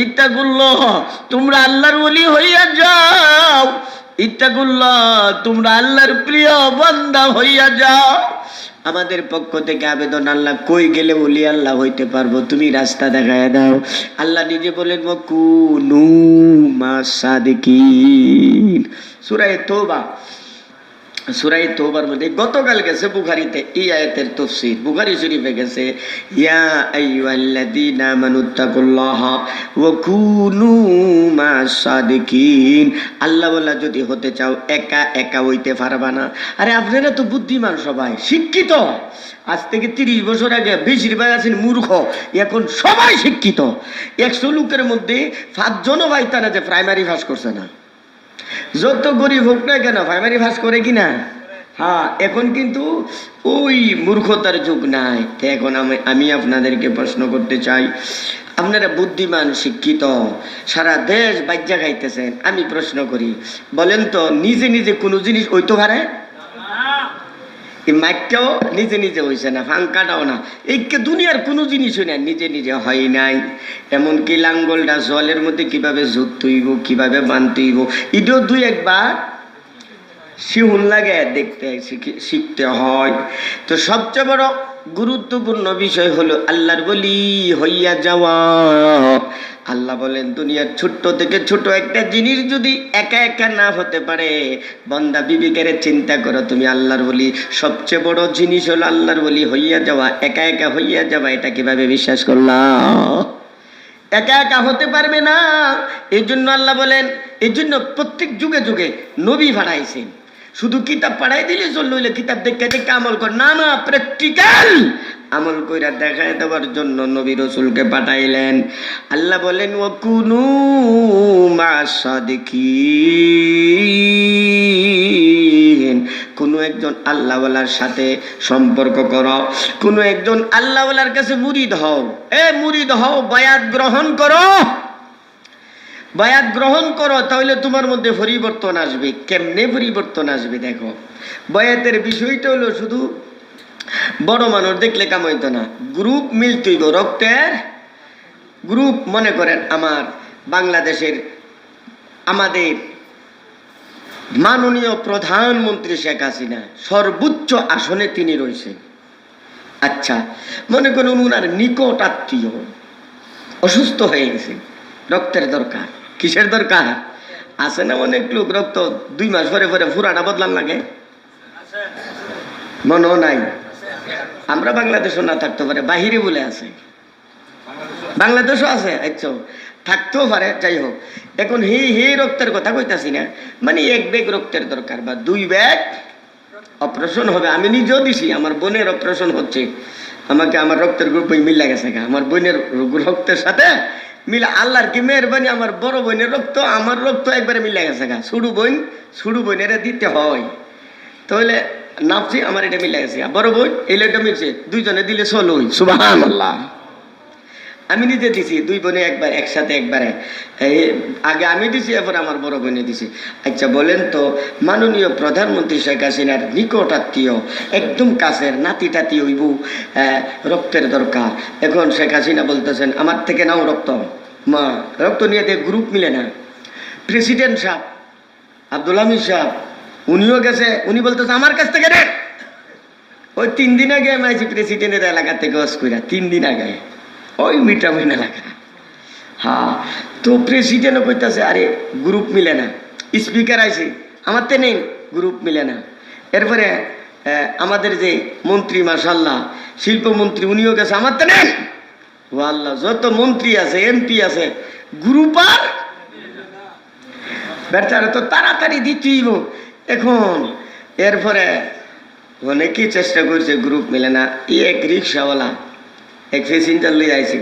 Speaker 1: ইত্তাকুল্লাহ, তোমরা আল্লাহর ওলি হইয়া যাও। ইত্তাকুল্লাহ, তোমরা আল্লাহর প্রিয় বান্দা হইয়া যাও। আমাদের পক্ষ থেকে আবেদন, আল্লাহ কই গেলে ওলি আল্লাহ হইতে পারবো, তুমি রাস্তা দেখায় দাও। আল্লাহ নিজে বলেন ওয়াকুনু মাস সাদিকিন। সূরা তওবার মধ্যে গতকাল গেছে বুখারীতে এই আয়াতের তাফসীর, বুখারী শরীফে গেছে ইয়া আইয়ুহাল্লাযীনা আমানুত্তাকুল্লাহা ওয়া কুনু মাস সাদিকিন। আল্লাহ বলা যদি হতে চাও একা একা হইতে পারবা না। আরে আপনারা তো বুদ্ধিমান, সবাই শিক্ষিত। আজ থেকে 30 বছর আগে বেশিরভাগ আছেন মূর্খ, এখন সবাই শিক্ষিত। 100 লোকের মধ্যে 5 জনও পাইতা না যে প্রাইমারি পাস করছে না। যত গরিব হোক না কেন প্রাইমারি পাস করে কিনা? হ্যাঁ, এখন কিন্তু ওই মূর্খতার যুগ নাই। এখন আমি আপনাদেরকে প্রশ্ন করতে চাই, আপনারা বুদ্ধিমান শিক্ষিত সারা দেশ বাজ্যা খাইতেছেন, আমি প্রশ্ন করি, বলেন তো নিজে নিজে কোনো জিনিস ওই তো পারে? এই মাইকটাও নিজে নিজে হয়েছে না, ফাঙ্কাটাও না, এই দুনিয়ার কোনো জিনিসই না নিজে নিজে হয় নাই। এমনকি লাঙ্গলটা জলের মধ্যে কিভাবে যুক্ত হইব, কিভাবে বানতে হইব, এটাও দুই একবার শিহুন লাগে দেখতে শিখতে হয়। তো সবচেয়ে বড় গুরুত্বপূর্ণ বিষয় হলো আল্লাহর বলি হইয়া যাওয়া। আল্লাহ বলেন দুনিয়ার ছোট্ট থেকে ছোট একটা জিনিস যদি একা একা না হতে পারে, বান্দা বিবেকের চিন্তা করো, তুমি আল্লাহর বলি, সবচেয়ে বড় জিনিস হলো আল্লাহর বলি হইয়া যাওয়া। একা একা হইয়া যাওয়া, এটা কিভাবে বিশ্বাস করলাম? একা একা হতে পারবে না। এই জন্য আল্লাহ বলেন, এই জন্য প্রত্যেক যুগে যুগে নবী পাঠাইছেন। শুধু কিতাব পাঠাই দিলে চললো, কিতাব দেখে দেখে আমল কর না, না, প্র্যাকটিক্যাল আমল কইরা দেখায় দেওয়ার জন্য নবী রসুলকে পাঠাইলেন। আল্লাহ বলেন ওয়াকুনু মাসাদিকিন, কোনো একজন আল্লাহওয়ালার সাথে সম্পর্ক করো, কোনো একজন আল্লাহওয়ালার কাছে মুরিদ হও। মুরিদ হও, বায়াত গ্রহণ করো, বায়াত গ্রহণ করো, তাহলে তোমার মধ্যে পরিবর্তন আসবে। কেমনে পরিবর্তন আসবে দেখো, বায়াতের বিষয়টা হলো শুধু বড় মানুষ দেখলে কাম হইতো না, গ্রুপ মিলতেইব, রক্তের গ্রুপ। মনে করেন আমার বাংলাদেশের আমাদের মাননীয় প্রধানমন্ত্রী শেখ হাসিনা সর্বোচ্চ আসনে তিনি রয়েছেন। আচ্ছা, মনে করুন উনার নিকট আত্মীয় অসুস্থ হয়ে গেছে, রক্তের দরকার। কিসের দরকার? আছে না অনেক লোক রক্ত 2 মাস পরে পরে ফুরাটা বদলান লাগে, মনেও নাই। আমরা বাংলাদেশও না থাকতে পারে, বাহিরে বলে আছে, বাংলাদেশও আছে, আচ্ছা থাকতেও পারে, যাই হোক। এখন হে রক্তের কথা কইতাছি না, মানে 1 ব্যাগ রক্তের দরকার বা 2 ব্যাগ অপারেশন হবে। আমি নিজেও দিছি, আমার বোনের অপারেশন হচ্ছে, আমাকে আমার রক্তের গ্রুপ মিলে গেছে, আমার বোনের রক্তের সাথে মিলে, আল্লাহর কি মেহরবানি, আমার বড় বোনের রক্ত আমার রক্ত একবারে মিলে গেছে, ছোট বোনের দিতে হয়। তাহলে নাপছি আমার এটা মিলে গেছে, বড় বোন এটা মিলছে, দুইজনে দিলে 16। সুবহানাল্লাহ। আমি নিজে দিছি, 2 বোনে একবার একসাথে, একবারে আগে আমি দিছি, এরপর আমার বড় বোনে দিছি। আচ্ছা বলেন তো, মাননীয় প্রধানমন্ত্রী শেখ হাসিনার নিকট আত্মীয়, একদম কাছের নাতি টাতি হইব, রক্তের দরকার। এখন শেখ হাসিনা বলতেছেন আমার থেকে নাও রক্ত, মা রক্ত নিয়ে দেখ, গ্রুপ মিলে না। প্রেসিডেন্ট সাহেব আব্দুল হামিদ সাহেব উনিও গেছে, উনি বলতেছে আমার কাছ থেকে রে। ওই 3 দিন আগে আমি আইছি প্রেসিডেন্টের এলাকা থেকে অস্কুরা, 3 দিন আগে, ওই মিটামিন এলাকা। হ্যাঁ, তো প্রেসিডেন্টও কইতাছে আরে গ্রুপ মিলে না। স্পিকার আইছে, আমার তে নেই, গ্রুপ মিলে না। এরপরে আমাদের যে মন্ত্রী মাশাআল্লাহ শিল্পমন্ত্রী, উনিও গেছে, আমার তে নেই। ও আল্লাহ, যত মন্ত্রী আছে এমপি আছে, গ্রুপ আর বেচারা তো তাড়াতাড়ি দিতেইব। এখন এরপরে অনেকেই চেষ্টা করছে, গ্রুপ মিলে না। এক রিক্সাওয়ালা এক প্যাসেঞ্জার লই আইছে,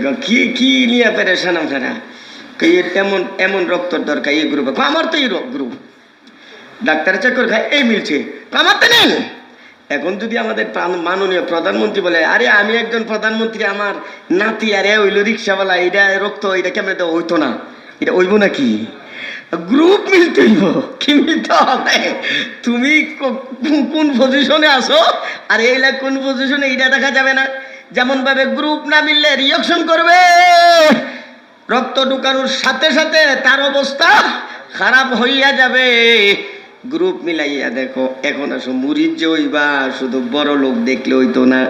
Speaker 1: কি নিয়ে পেরেশান আপনারা, এমন রক্তর দরকার এই গ্রুপে, আমার তো এই গ্রুপ, ডাক্তার চক্কর খায়, এই মিলছে, আমার তো নেই। এখন যদি আমাদের মাননীয় প্রধানমন্ত্রী বলে আরে আমি একজন প্রধানমন্ত্রী, আমার নাতি আরে হইলো রিক্সাওয়ালা, এটা রক্ত, এটা কেমন তো হইতো না, এটা হইব নাকি? গ্রুপ মিলতে হইব। কি মিলতে হবে? তুমি কোন পজিশনে আসো আর এইলা কোন পজিশনে, এটা দেখা যাবে না। যেমন ভাবে গ্রুপ না মিললে রিঅ্যাকশন করবে, রক্ত ঢুকানোর সাথে সাথে তার অবস্থা খারাপ হইয়া যাবে। গ্রুপ মিলাইয়া দেখো, এখন আসো মুরিদ যে হইবা শুধু বড় লোক দেখলে হইতো না,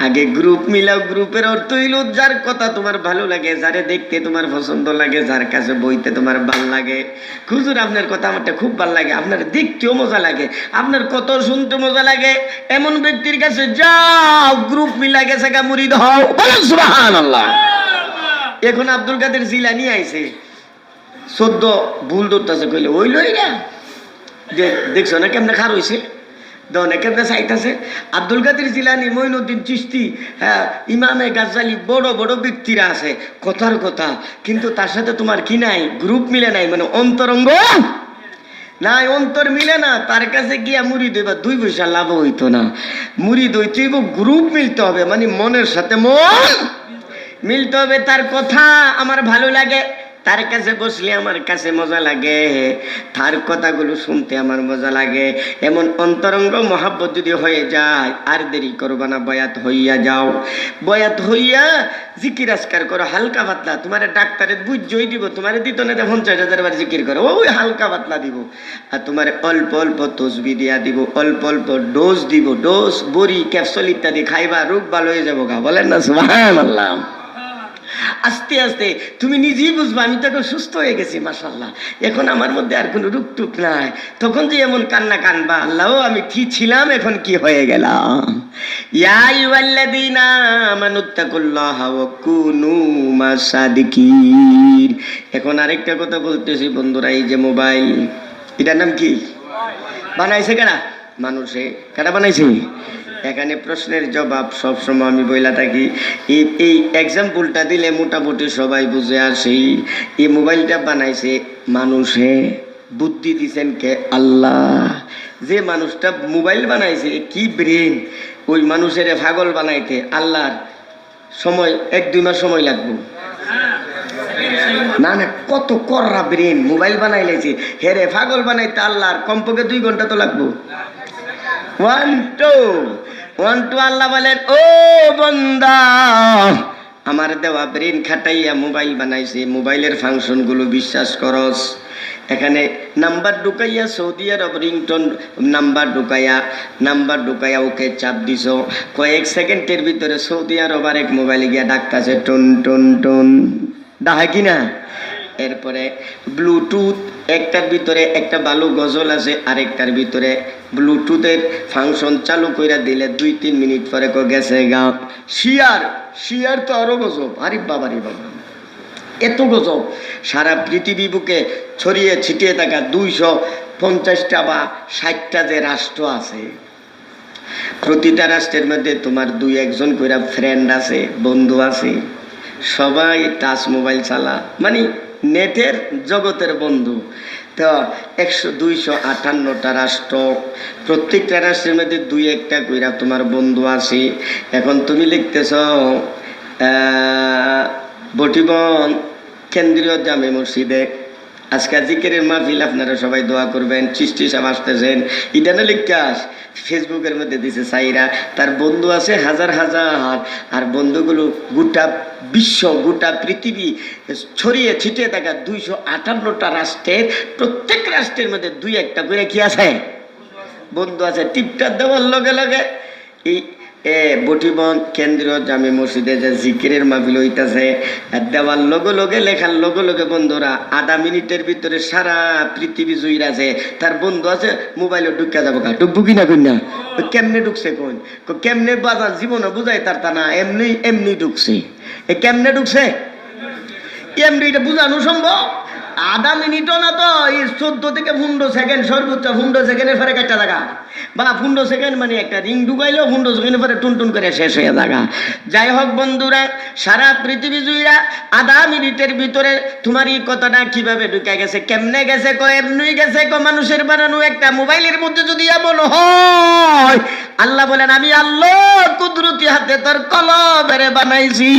Speaker 1: আগে গ্রুপ মিলাও। গ্রুপের অর্থ হইল যার কথা তোমার ভালো লাগে, যারে দেখতে তোমার পছন্দ লাগে, যার কাছে বইতে তোমার ভাল লাগে। হুজুর আপনার কথা আমারটা খুব ভাল লাগে, আপনার দেখতেও মজা লাগে, আপনার কত শুনতে মজা লাগে, এমন ব্যক্তির কাছে যাও, গ্রুপ মিলা গেছে গা, মুরিদ হও। সুবহানাল্লাহ। এখন আব্দুল কাদের জিলানী আইছে, 14 ভুল ধরতেছে, কইলে ওই লইরা দেখছো না কেমনে খার হয়েছে, দনে কেমনে চাইতেছে। আব্দুল কাদের জিলানী, মঈনুদ্দিন চিশতি, হ্যাঁ, ইমামে গাজ্জালি, বড় বড় ব্যক্তিরা আছে, কথার কথা, কিন্তু তার সাথে তোমার কি নাই? গ্রুপ মিলে নাই, মানে অন্তরঙ্গ নাই অন্তর মিলে না, তার কাছে গিয়া মুড়ি দইবা 2 পয়সা লাভ হইতো না। মুড়ি দইতে গ্রুপ মিলতে হবে, মানে মনের সাথে মন মিলতে হবে। তার কথা আমার ভালো লাগে, তার কাছে বসলে আমার কাছে মজা লাগে, তার কথাগুলো শুনতে আমার মজা লাগে। এমন অন্তরঙ্গ মহাব্বত যদি হয়ে যায়, আর দেরি করবা না, বয়াত হইয়া যাও। বয়াত হইয়া জিকির আজকার করো হালকা পাতলা। তোমার ডাক্তারে বুঝই দিব, তোমার দিত না 50,000 বার জিকির করো, ওই হালকা পাতলা দিব। আর তোমার অল্প অল্প তসবি দিয়া দিব, অল্প অল্প ডোজ দিব, ডোজ বড়ি ক্যাপসুল ইত্যাদি খাইবা, রোগ ভালো হয়ে যাবো গা। বলেন না সুবহানাল্লাহ। আস্তে আস্তে তুমি নিজেই বুঝবা আমি তো এখন সুস্থ হয়ে গেছি, মাশাআল্লাহ, এখন আমার মধ্যে আর কোনো রূপ টুক নাই। তখন যে এমন কান্না কানবা, আল্লাহ আমি কি ছিলাম এখন কি হয়ে গেলাম। ইয়া আইয়ুহাল্লাযীনা আমানুত্তাকুল্লাহা ওয়া কুনু মাসাদিকিন। এখন আরেকটা কথা বলতেছি বন্ধুরা, এই যে মোবাইল, এটার নাম কি? বানাইছে কারা? মানুষে। কারা বানাইছে? এখানে প্রশ্নের জবাব সবসময় আমি বইলা থাকি, এই এক্সাম্পলটা দিলে মোটামুটি সবাই বুঝে আসে। এই মোবাইলটা বানাইছে মানুষে, বুদ্ধি দিছেন কে? আল্লাহ। যে মানুষটা মোবাইল বানাইছে, কি ব্রেন! ওই মানুষের পাগল বানাইতে আল্লাহর সময় 1-2 মাস সময় লাগবে না? না, কত কররা ব্রেন মোবাইল বানাইলেছে, হেরে পাগল বানাইতে আল্লাহর কমপক্ষে 2 ঘন্টা তো লাগবো। 1 2 আল্লাহ বলেন, ও বান্দা, আমার দেওয়া ব্রেন খাটাইয়া মোবাইল বানাইছে, মোবাইলের ফাংশনগুলো বিশ্বাস করস। এখানে নাম্বার ঢুকাইয়া সৌদি আরব রিংটোন নাম্বার ঢুকাইয়া ওকে চাপ দিছ, কয়েক সেকেন্ডের ভিতরে সৌদি আরব আরেক মোবাইলে গিয়া ডাকতেছে টন টন টন, ডাকে কিনা? এরপরে ব্লুটুথ, একটার ভিতরে একটা ভালো গজল আছে, আরেকটার ভিতরে ব্লুটুথের ফাংশন চালু কইরা দিলে 2-3 মিনিট পরে গেছে গা। শিয়ার তো আরো গজব, আরে বাবা রে বাবা, এত গজব! সারা পৃথিবী বুকে ছড়িয়ে ছিটিয়ে থাকা 250টা বা 60টা যে রাষ্ট্র আছে, প্রতিটা রাষ্ট্রের মধ্যে তোমার 2-1 কইরা ফ্রেন্ড আছে, বন্ধু আছে, সবাই টাচ মোবাইল চালা, মানে নেটের জগতের বন্ধু। তো 258টা রাষ্ট্র, প্রত্যেকটা রাষ্ট্রের মধ্যে 2-1টা কইরা তোমার বন্ধু আছে। এখন তুমি লিখতেছ বটিবন কেন্দ্রীয় জামে মসজিদে আজকে জিকিরের মাহফিল, আপনারা সবাই দোয়া করবেন, চিস্তি সাহেব আসতেছেন, এটা না লিখাস ফেসবুকের মধ্যে দিছে সাইরা, তার বন্ধু আছে হাজার হাজার, আর বন্ধুগুলো গোটা বিশ্ব, গোটা পৃথিবী ছড়িয়ে ছিটিয়ে থাকা 258টা রাষ্ট্রের, প্রত্যেক রাষ্ট্রের মধ্যে 2-1টা করে কি আছে? বন্ধু আছে। টিপটা দেওয়ার লগে লগে এই বটিবন কেন্দ্রীয় জামে মসজিদে যে জিকিরের মাহফিল হইতাছে, দেওয়ার লগে লগে, লেখার লগে লগে বন্ধুরা আধা মিনিটের ভিতরে সারা পৃথিবী জুইর আছে, তার বন্ধু আছে, মোবাইলে ঢুকা যাবো। ঢুকবো কিনা কইনা? কেমনে ঢুকছে কোন? কেমনে বাজার জীবনে বুঝাই তার তা না, এমনি ঢুকছে। কেমনে ঢুকছে? এমনি এটা বুঝানো সম্ভব? আধা মিনিটও না তো, এই 14 থেকে 15 সেকেন্ড, সর্বোচ্চ 15 সেকেন্ডের পরে একটা জায়গা, বা 15 সেকেন্ড মানে একটা রিং ঢুকাইলেও 15 সেকেন্ডের পরে টুনটুন করে শেষ হয়ে জায়গা। যাই হোক বন্ধুরা, সারা পৃথিবী জুইরা আধা মিনিটের ভিতরে তোমার এই কথাটা কিভাবে ঢুকে গেছে, কেমনে গেছে? এমনি গেছে। মানুষের বানানো একটা মোবাইলের মধ্যে যদি এমন হয়, আল্লাহ বলেন আমি আল্লাহ কুদরতি হাতে তোর কলবের বানাইছি।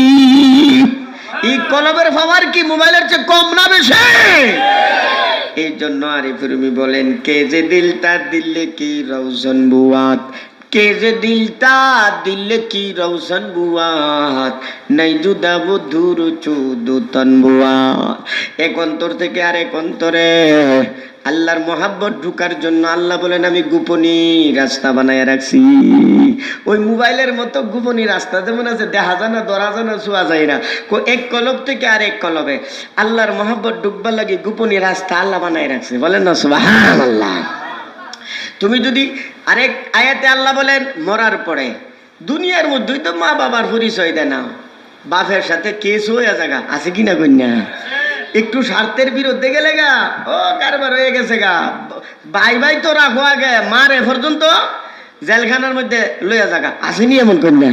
Speaker 1: এই কলবের পাওয়ার কি মোবাইলের চেয়ে কম না বেশি? এই জন্য আরিফ রুমি বলেন, কে যে দিলটা দিলে কি রওশন বুয়াত, কে যে দিলটা দিলে কি রওশন বুয়াত, নাই জুদা বুধুর চুদু তন বুয়াত। এক অন্তর থেকে আরেক অন্তরে আল্লাহর মহাব্বত ঢুকার জন্য আল্লাহ বলেন আমি গোপনী রাস্তা বানায় রাখছি। ওই মোবাইলের মতো গোপনী রাস্তা যেমন আছে, দেখা যায় না, ধরা যায় না, ছোঁয়া যায় না, এক কলব থেকে আরেক কলবে আল্লাহর মহাব্বত ঢুকবার লাগে গোপনী রাস্তা আল্লাহ বানায় রাখছে। বলেন না সুবহানাল্লাহ। তুমি যদি আরেক আয়াতে আল্লাহ বলেন মরার পরে দুনিয়ার মধ্যেই তো মা বাবার পরিচয় দেয় না, বাপের সাথে কেস হয়ে জায়গা আছে কিনা কন্যা, একটু স্বার্থের বিরুদ্ধে গেলে গা ও কারবার হয়ে গেছে গা, ভাই তো রাখো আগে, মার এ পর্যন্ত জেলখানার মধ্যে লইয়া জায়গা আসেনি এমন কন্যা।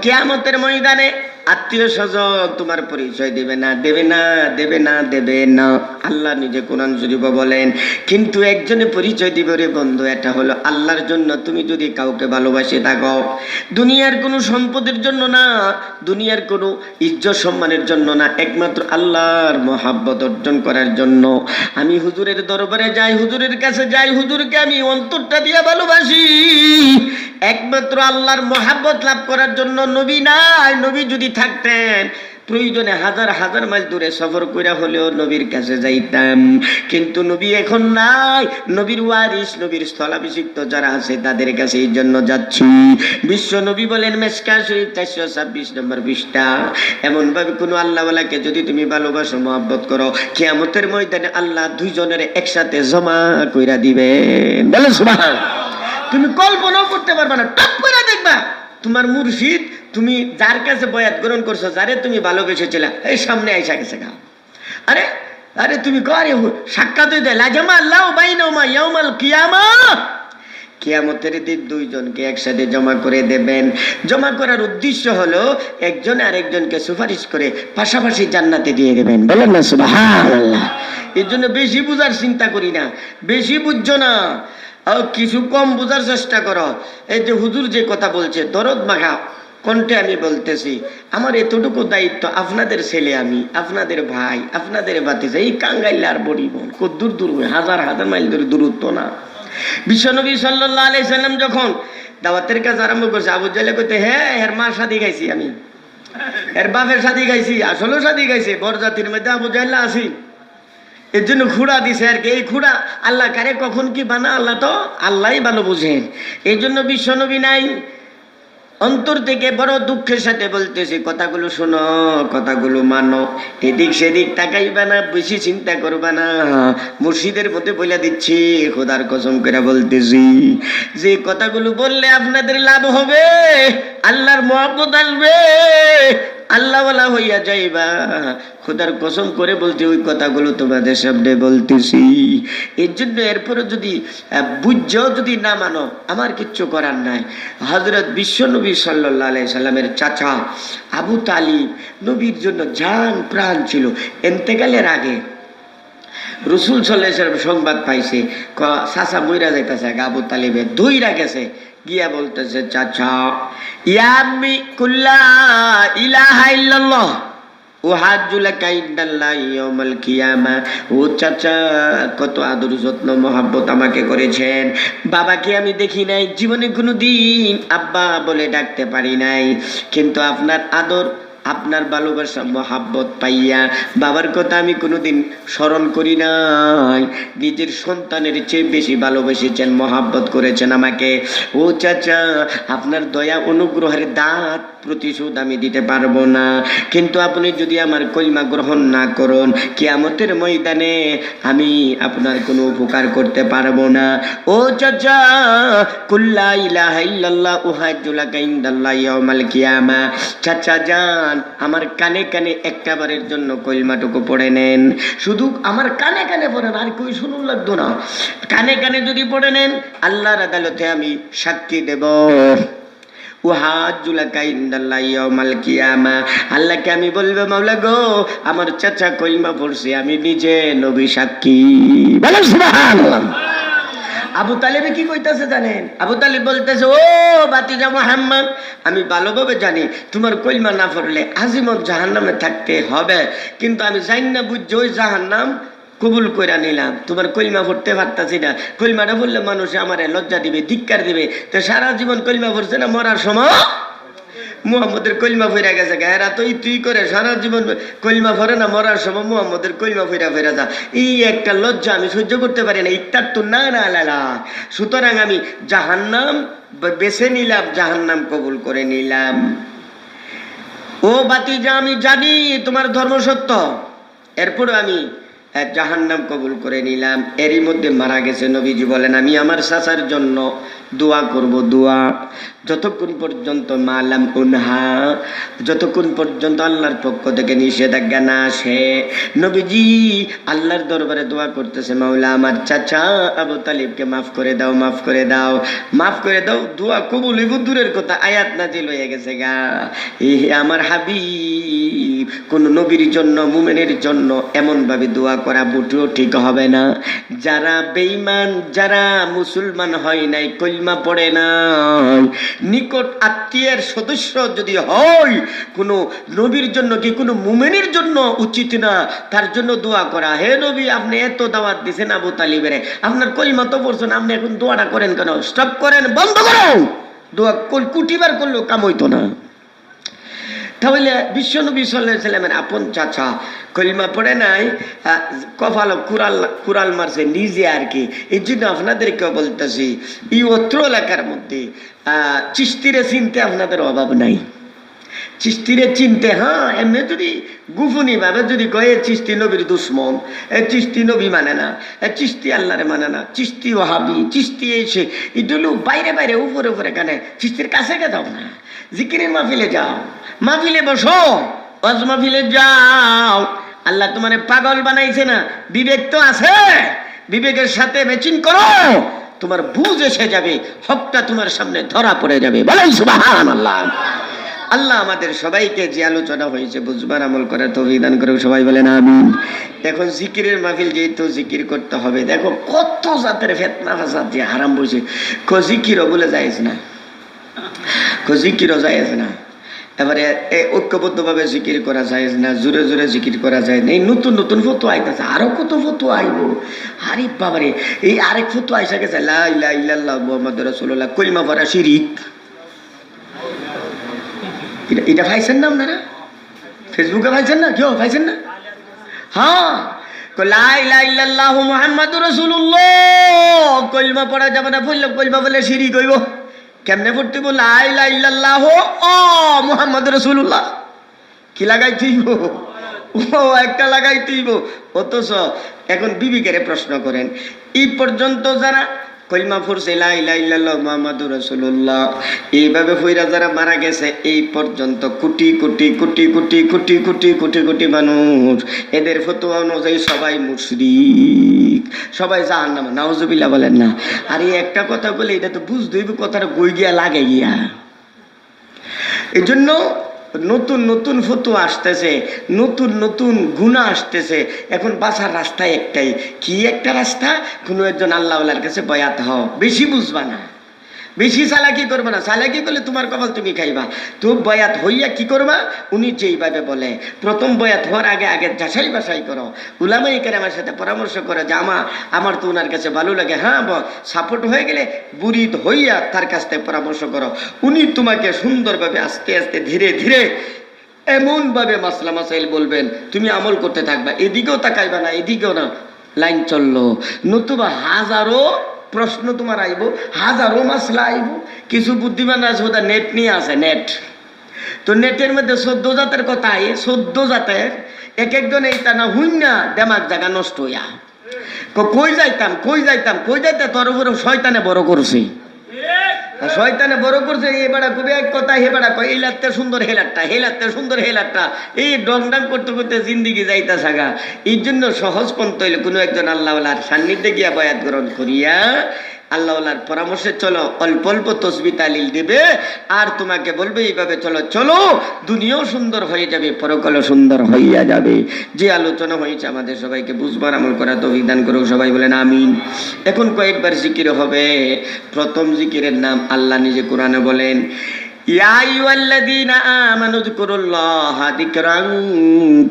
Speaker 1: কিয়ামতের ময়দানে আত্মীয় স্বজন তোমার পরিচয় দেবে না, দেবে না, দেবে না, দেবে না। আল্লাহ নিজে কোরআন শরীফে বলেন, কিন্তু একজনে পরিচয় দিবে রে বন্ধু, এটা হলো আল্লাহর জন্য। তুমি যদি কাউকে ভালোবাসে থাকো, দুনিয়ার কোনো সম্পদের জন্য না, দুনিয়ার কোনো ইজ্জত সম্মানের জন্য না, একমাত্র আল্লাহর মহাব্বত অর্জন করার জন্য। আমি হুজুরের দরবারে যাই, হুজুরের কাছে যাই, হুজুরকে আমি অন্তরটা দিয়ে ভালোবাসি একমাত্র আল্লাহর মহাব্বত লাভ করার জন্য। নবী নাই, নবী যদি থাকতেন প্রয়োজনে হাজার হাজার মাইল দূরে সফর করে হলেও নবীর কাছে যাইতাম, কিন্তু নবী এখন নাই। নবীর ওয়ারিস, নবীর স্থলাভিষিক্ত যারা আছে তাদের কাছে এই জন্য যাচ্ছি। বিশ্ব নবী বলেন মেশকা শরীফ 426 নম্বর পৃষ্ঠা, এমন ভাবে কোনো আল্লাহওয়ালাকে যদি তুমি ভালোবাসো, মহব্বত করো, কিয়ামতের ময়দানে আল্লাহ দুইজনের একসাথে জমা কইরা দিবেন। বলেন সুবহানাল্লাহ। তুমি কল্পনাও করতে পারবে না, টপ করে দেখবা তোমার মুর্শিদ, তুমি যার কাছে বয়াত গ্রহণ করছো, যারে তুমি ভালোবেসেছিলে, এই সামনে আইসা গেছে গা। আরে আরে তুমি করে সাক্ষাৎ দেয় লাজামা আল্লাহ বাইনাহুমা ইয়াউমাল কিয়ামাহ, কিয়ামতের দিন দুইজনকে একসাথে জমা করে দেবেন। জমা করার উদ্দেশ্য হলো একজন আরেকজনকে সুপারিশ করে পাশাপাশি জান্নাতে দিয়ে দেবেন। বলেন না সুবহানাল্লাহ। এর জন্য বেশি বুঝার চিন্তা করি না, বেশি বুঝছো না, কিছু কম বোঝার চেষ্টা করো। এই যে হুজুর যে কথা বলছে দরদ মাখা কণ্ঠে আমি বলতেছি, আমার এতটুকু দায়িত্ব, আপনাদের ছেলে আমি, আপনাদের ভাই, আপনাদের ভাতিজা, এই কাঙ্গাইলে আর বড়ি বোন কত দূর দূর, হাজার হাজার মাইল ধরে দূরত্ব না। বিশ্বনবী সাল্লাল্লাহু আলাইহি সাল্লাম যখন দাওয়াতের কাজ আরম্ভ করছে, আবু জাহেল কইতে, হ্যাঁ এর মার সাথে গাইছি আমি, এর বাপের সাথে গাইছি, আসলেও সাথে গাইছে, বরজাতির মধ্যে আবু জাহেল আসি, এর জন্য খুঁড়া দিছে আর কি। এই খুঁড়া আল্লাহ কারে কখন কি বানা আল্লাহ তো আল্লাহই ভালো বুঝেন। এই জন্য বিশ্বনবী নাই। অন্তর থেকে বড় দুঃখের সাথে বলতেছি, কথাগুলো শোনো, কথাগুলো মানো, এদিক সেদিক তাকাইবা না, বেশি চিন্তা করবা না। মুর্শিদের মধ্যে বলে দিচ্ছি, খোদার কসম করে বলতেছি, যে কথাগুলো বললে আপনাদের লাভ হবে, আল্লাহর মহব্বত আসবে, আল্লাহওয়ালা হইয়া যাইবা। খোদার কসম করে বলতে ওই কথাগুলো তোমাদের সামনে বলতেছি। এর জন্য এরপরে যদি বুঝছেও যদি না মানো, আমার কিচ্ছু করার নাই। হযরত বিশ্বনবী সাল্লাল্লাহু আলাইহি সাল্লামের চাচা আবু তালিব নবীর জন্য জান প্রাণ ছিল। ইন্তেকালের আগে রাসূল সাল্লাল্লাহু আলাইহি সাল্লাম সংবাদ পাইছে, চাচা মইরা যাইতেছে, আবু তালিবের দইরা গেছে, গিয়া বলতেছে, চাচা ইয়ামি কুল্লা ইলাহা ইল্লাল্লাহ উহাজ্জু লাকা ইনদাল্লাহি ইয়াউমাল কিয়ামা। ও চাচা, কত আদর যত্ন মহব্বত আমাকে করেছেন। বাবাকে আমি দেখি নাই, জীবনে কোনো দিন আব্বা বলে ডাকতে পারি নাই, কিন্তু আপনার আদর, আপনার ভালোবাসা মহাব্বত পাইয়া বাবার কথা আমি কোনোদিন স্মরণ করি নাই। নিজের সন্তানের চেয়ে বেশি ভালোবেসেছেন, মহাব্বত করেছেন আমাকে। ও চাচা, আপনার দয়া অনুগ্রহের দাঁত প্রতিশোধ আমি দিতে পারবো না, কিন্তু আপনি যদি আমার কলিমা গ্রহণ না করুন, কিয়ামতের ময়দানে আমি আপনার কোনো উপকার করতে পারবো না। ও চাচা, কুল্লা ইলাহা ইল্লাল্লাহ উহাজ্জু লাকা ইনদাল্লাহি ইয়াউমাল কিয়ামা। চাচা যান, আমার কানে কানে একটাবারের জন্য কলিমাটুকু পড়ে নেন, শুধু আমার কানে কানে পড়েন, আর কই শুনুন লাগতো না। কানে কানে যদি পড়ে নেন, আল্লাহর আদালতে আমি সাক্ষী দেব। উহাজ্জু লাকা ইনদাল্লাহি ইয়াউমাল কিয়ামা। আল্লাহকে আমি বলবো, মাওলা গো, আমার চাচা কলিমা পড়ছে, আমি নিজে নবী সাক্ষী। বলেন সুবহানাল্লাহ। আবু তালেবে কি কইতাছে জানেন? আবু তালেব বলতেছে, ও বাতিজা মুহাম্মদ, আমি ভালোভাবে জানি তোমার কলিমা না পড়লে আজীবন জাহান্নামে থাকতে হবে, কিন্তু আমি জানি না বুঝছি ওই জাহান্নাম কবুল কইরা নিলাম, তোমার কলিমা পড়তে পারতাছি না। কলিমাটা বললে মানুষে আমার লজ্জা দিবে, ধিক্কার দিবে, তো সারা জীবন কলিমা পড়ছে না, মরার সময় মুহাম্মদের কলিমা ফিরা গেছে। এরা তো তুই করে সারা জীবন কলিমা ফরে না, মরার সময় মুহাম্মদের কলিমা ফিরা যা। এই একটা লজ্জা আমি সহ্য করতে পারি না। ইত্তার তো না না লালা। সুতরাং আমি জাহান্নাম বেছে নিলাম, জাহান্নাম কবুল করে নিলাম। ও বাতিজা, আমি জানি তোমার ধর্ম সত্য, এরপরও আমি জাহান্নাম কবুল করে নিলাম। এরই মধ্যে মারা গেছে। নবীজি বলেন, আমি আমার চাচার জন্য দোয়া করব দোয়া যতক্ষণ পর্যন্ত মালাম উনহা, যতক্ষণ পর্যন্ত আল্লাহর পক্ষ থেকে নিষেধাজ্ঞা না আসে। নবীজি আল্লাহর দরবারে দোয়া করতেছে, মাওলা আমার চাচা আবু তালিবকে মাফ করে দাও, মাফ করে দাও, মাফ করে দাও। দোয়া কবুল হইব দূরের কথা, আয়াত নাজিল হয়ে গেছে গা। আমার হাবিব কোন নবীর জন্য মুমিনের জন্য এমন ভাবে দোয়া করা মোটেও ঠিক হবে না। যারা বেঈমান, যারা মুসলমান হয় নাই, কলমা পড়ে নাই, নিকট আত্মীয়ের সদস্য যদি হয়, কোনো নবীর জন্য কি কোনো মুমিনের জন্য উচিত না তার জন্য দোয়া করা। হে নবী, আপনি এত দাওয়াত দিয়েছেন আবু তালিবের, আপনার কলমা তো পড়ছেন, আপনি এখন দোয়াটা করেন কেন? স্টপ করেন, বন্ধ করুন। দোয়া কুটিবার করলেও কাম হইতো না। তাহলে বিশ্বনবী সাল্লাল্লাহু আলাইহি সাল্লামের আপন চাচা কলিমা পড়ে নাই, কপাল কুরাল মারছে নিজে আর কি। এই জন্য আপনাদেরকে বলতেছি, এই অত্র এলাকার মধ্যে চিশতিরে চিনতে আপনাদের অভাব নাই। চিশতিরে চিনতে, হ্যাঁ, এমনি যদি গুফুনি ভাবে যদি কয়ে চিশতি নবীর দুশ্মন, চিশতি নবী মানে না, চিশতি আল্লাহরে মানে না, চিশতি ওয়াহাবি, চিশতি এসে এগুলো বাইরে বাইরে উপরে উপরে কানে, চিশতির কাছে যাও না, জিকিরের মাহফিলে যাও, মাহফিলে বসো, ওয়াজ মাহফিলে যাও। আল্লাহ তোমার পাগল বানাইছে না, বিবেক তো আছে, বিবেকের সাথে ম্যাচিং করো, তোমার বুঝ এসে যাবে, হকটা তোমার সামনে ধরা পড়ে যাবে। বলেন সুবহানাল্লাহ। আল্লাহ আমাদের সবাইকে যে আলোচনা হয়েছে বুঝবার আমল করার তৌফিক দান করে, সবাই বলেন আমিন। এখন জিকিরের মাহফিল, যেহেতু জিকির করতে হবে, দেখো কত জাতের ফিতনা ফাসাদ যে হারাম বসে, জিকিরও বলে যায়জ না, জিকিরও যায়জ না। এবারে ঐক্যবদ্ধভাবে জিকির করা যায় না, জোরে জোরে জিকির করা যায় না। এই নতুন নতুন ফতোয়া আইতেছে, আরো কত ফতোয়া আইব। আরে বাবারে, এই আরেক ফতোয়া আইসা গেছে, লা ইলাহা ইল্লাল্লাহ মুহাম্মাদুর রাসূলুল্লাহ, কলিমা পড়া শিরিক। এটা পাইছেন না আপনারা? ফেসবুকে পাইছেন না? কেউ পাইছেন না? হ্যাঁ, লা ইলাহা ইল্লাল্লাহু মুহাম্মাদুর রাসূলুল্লাহ, কলিমা পড়া যাবে না, বললে কলিমা বলে শিরিক হইব। কেমনে পড়তে বল? লা ইলাহা ইল্লাল্লাহু মুহাম্মাদুর রাসূলুল্লাহ। কি লাগাইতেইব? ও একটা লাগাইতেইব। অথচ এখন বিবিকে প্রশ্ন করেন, এই পর্যন্ত যারা কলিমা পড়ছে লা ইলাহা ইল্লাল্লাহু মুহাম্মাদুর রাসূলুল্লাহ, এইভাবে ফইরা যারা মারা গেছে, এই পর্যন্ত কোটি কোটি কোটি কোটি কোটি কোটি কোটি কোটি মানুষ, এদের ফতোয়া অনুযায়ী সবাই মুশরিক, সবাই জাহান্নামে। নাউজুবিল্লাহ বলেন না। আর এই একটা কথা বলে এটা তো বুঝতে হইবে, কথাটা গই গিয়া লাগে গিয়া। এই জন্য নতুন নতুন ফতোয়া আসতেছে, নতুন নতুন গুনাহ আসতেছে। এখন বাঁচার রাস্তা একটাই, কি একটা রাস্তা? কোনো একজন আল্লাহওয়ালার কাছে বয়াত হও, বেশি বুঝবা না, বেশি চালাকি করবে না। চালাকি করলে তোমার কপাল তুমি খাইবা। তো বয়াত হইয়া কি করবা? উনি যেইভাবে বলে, প্রথম বয়াত হওয়ার আগে আগে যাচাই বাছাই করো, উলামায়ে কেরামের সাথে পরামর্শ করে যে আমার তো ওনার কাছে ভালো লাগে, হ্যাঁ সাপোর্ট হয়ে গেলে বুরিদ হইয়া তার কাছ থেকে পরামর্শ করো। উনি তোমাকে সুন্দরভাবে আস্তে আস্তে ধীরে ধীরে এমনভাবে মাসলা মাসাইল বলবেন, তুমি আমল করতে থাকবা, এদিকেও তাকাইবা না, এদিকেও না, লাইন চললো। নতুবা হাজারো প্রশ্ন তোমার আইব, হাজারো মাসলা আইব। কিছু বুদ্ধিমান আছে, ওটা নেট নিয়ে আসে, নেট। তো নেটের মধ্যে 14 জাতের কথা আই, 14 জাতের এক একজন এইটা না হুই না দেমাগ জায়গা নষ্ট হইয়া কই যাইতাম কই যাইতাম কই যাইতে, তোর উপরে শয়তানে বড় করছে, শয়তানে বড় করছে। এই বেড়া কবি এক কথা, হে বেড়া কয় এই লাটটা সুন্দর, হে লাটটা, হে লাটটা সুন্দর, হে লাটটা, এই ডং ডাং করতে করতে জিন্দিগি যাইতা থাকা। এই জন্য সহজ পন্থ হইলে কোনো একজন আল্লাহওয়ালার সান্নিধ্যে গিয়া বয়াত গ্রহণ করিয়া আল্লাহওয়ালার পরামর্শে চলো, অল্প অল্প তসবিহ তালিল দেবে, আর তোমাকে বলবে এইভাবে চলো, চলো, দুনিয়াও সুন্দর হয়ে যাবে, পরকালও সুন্দর হইয়া যাবে। যে আলোচনা হয়েছে আমাদের সবাইকে বুঝবার আমল করা তৌফিক দান করুক, সবাই বলেন আমিন। এখন কয়েকবার জিকির হবে। প্রথম জিকিরের নাম আল্লাহ নিজে কোরআনে বলেন, ইয়া আইয়ুহাল্লাযীনা আমানু যকুরুল্লাহা যিকরান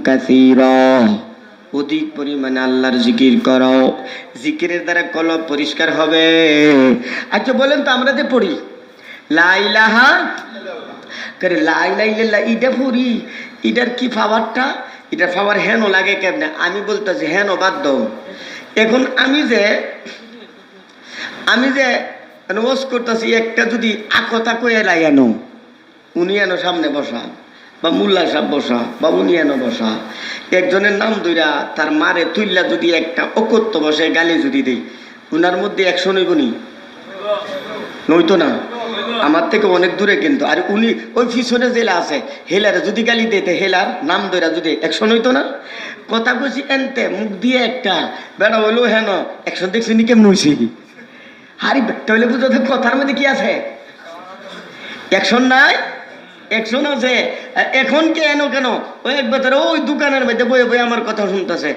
Speaker 1: কাসীরা, অধিক পরিমাণে আল্লাহর জিকির করো, জিকিরের দ্বারা কলব পরিষ্কার হবে। আচ্ছা বলেন তো, আমরা যে পড়ি লা ইলাহা করে, লা ইলাহা ইল্লাল্লাহ, এটা পড়ি, এটার কি পাওয়ারটা? এটার পাওয়ার হেন লাগে কেমনে? আমি বলতেছি হেন বাদ দাও। এখন আমি যে ওয়াজ করতেছি, একটা যদি আকথা কয়ে লাই এনো, উনি এনো সামনে বসা, বা মুল্লা সাহেব বসা, বা উনি এনো বসা, একজনের নাম ধইরা তার মারে তুইল্লা যদি একটা অকথ্য বসে গালি যদি দেই, উনার মধ্যে 100 নইব নি? নইতো না, আমার থেকে অনেক দূরে কিন্তু। আর উনি ওই পিছনে জেলা আছে, হেলারে যদি গালি দিতে হেলার নাম ধরা যদি 100 নইতো না। কথা কইছি এনতে মুখ দিয়ে একটা বেড়া হইলো হেন 100 দেখছি নি কেমন হইছি। আরে তাহলে বুঝো কথার মধ্যে কি আছে, 100 নাই 100 আছে। এখন কেন কেন ওই এক বছর ওই দোকানের মধ্যে বয়ে বয়ে আমার কথা শুনতেছে।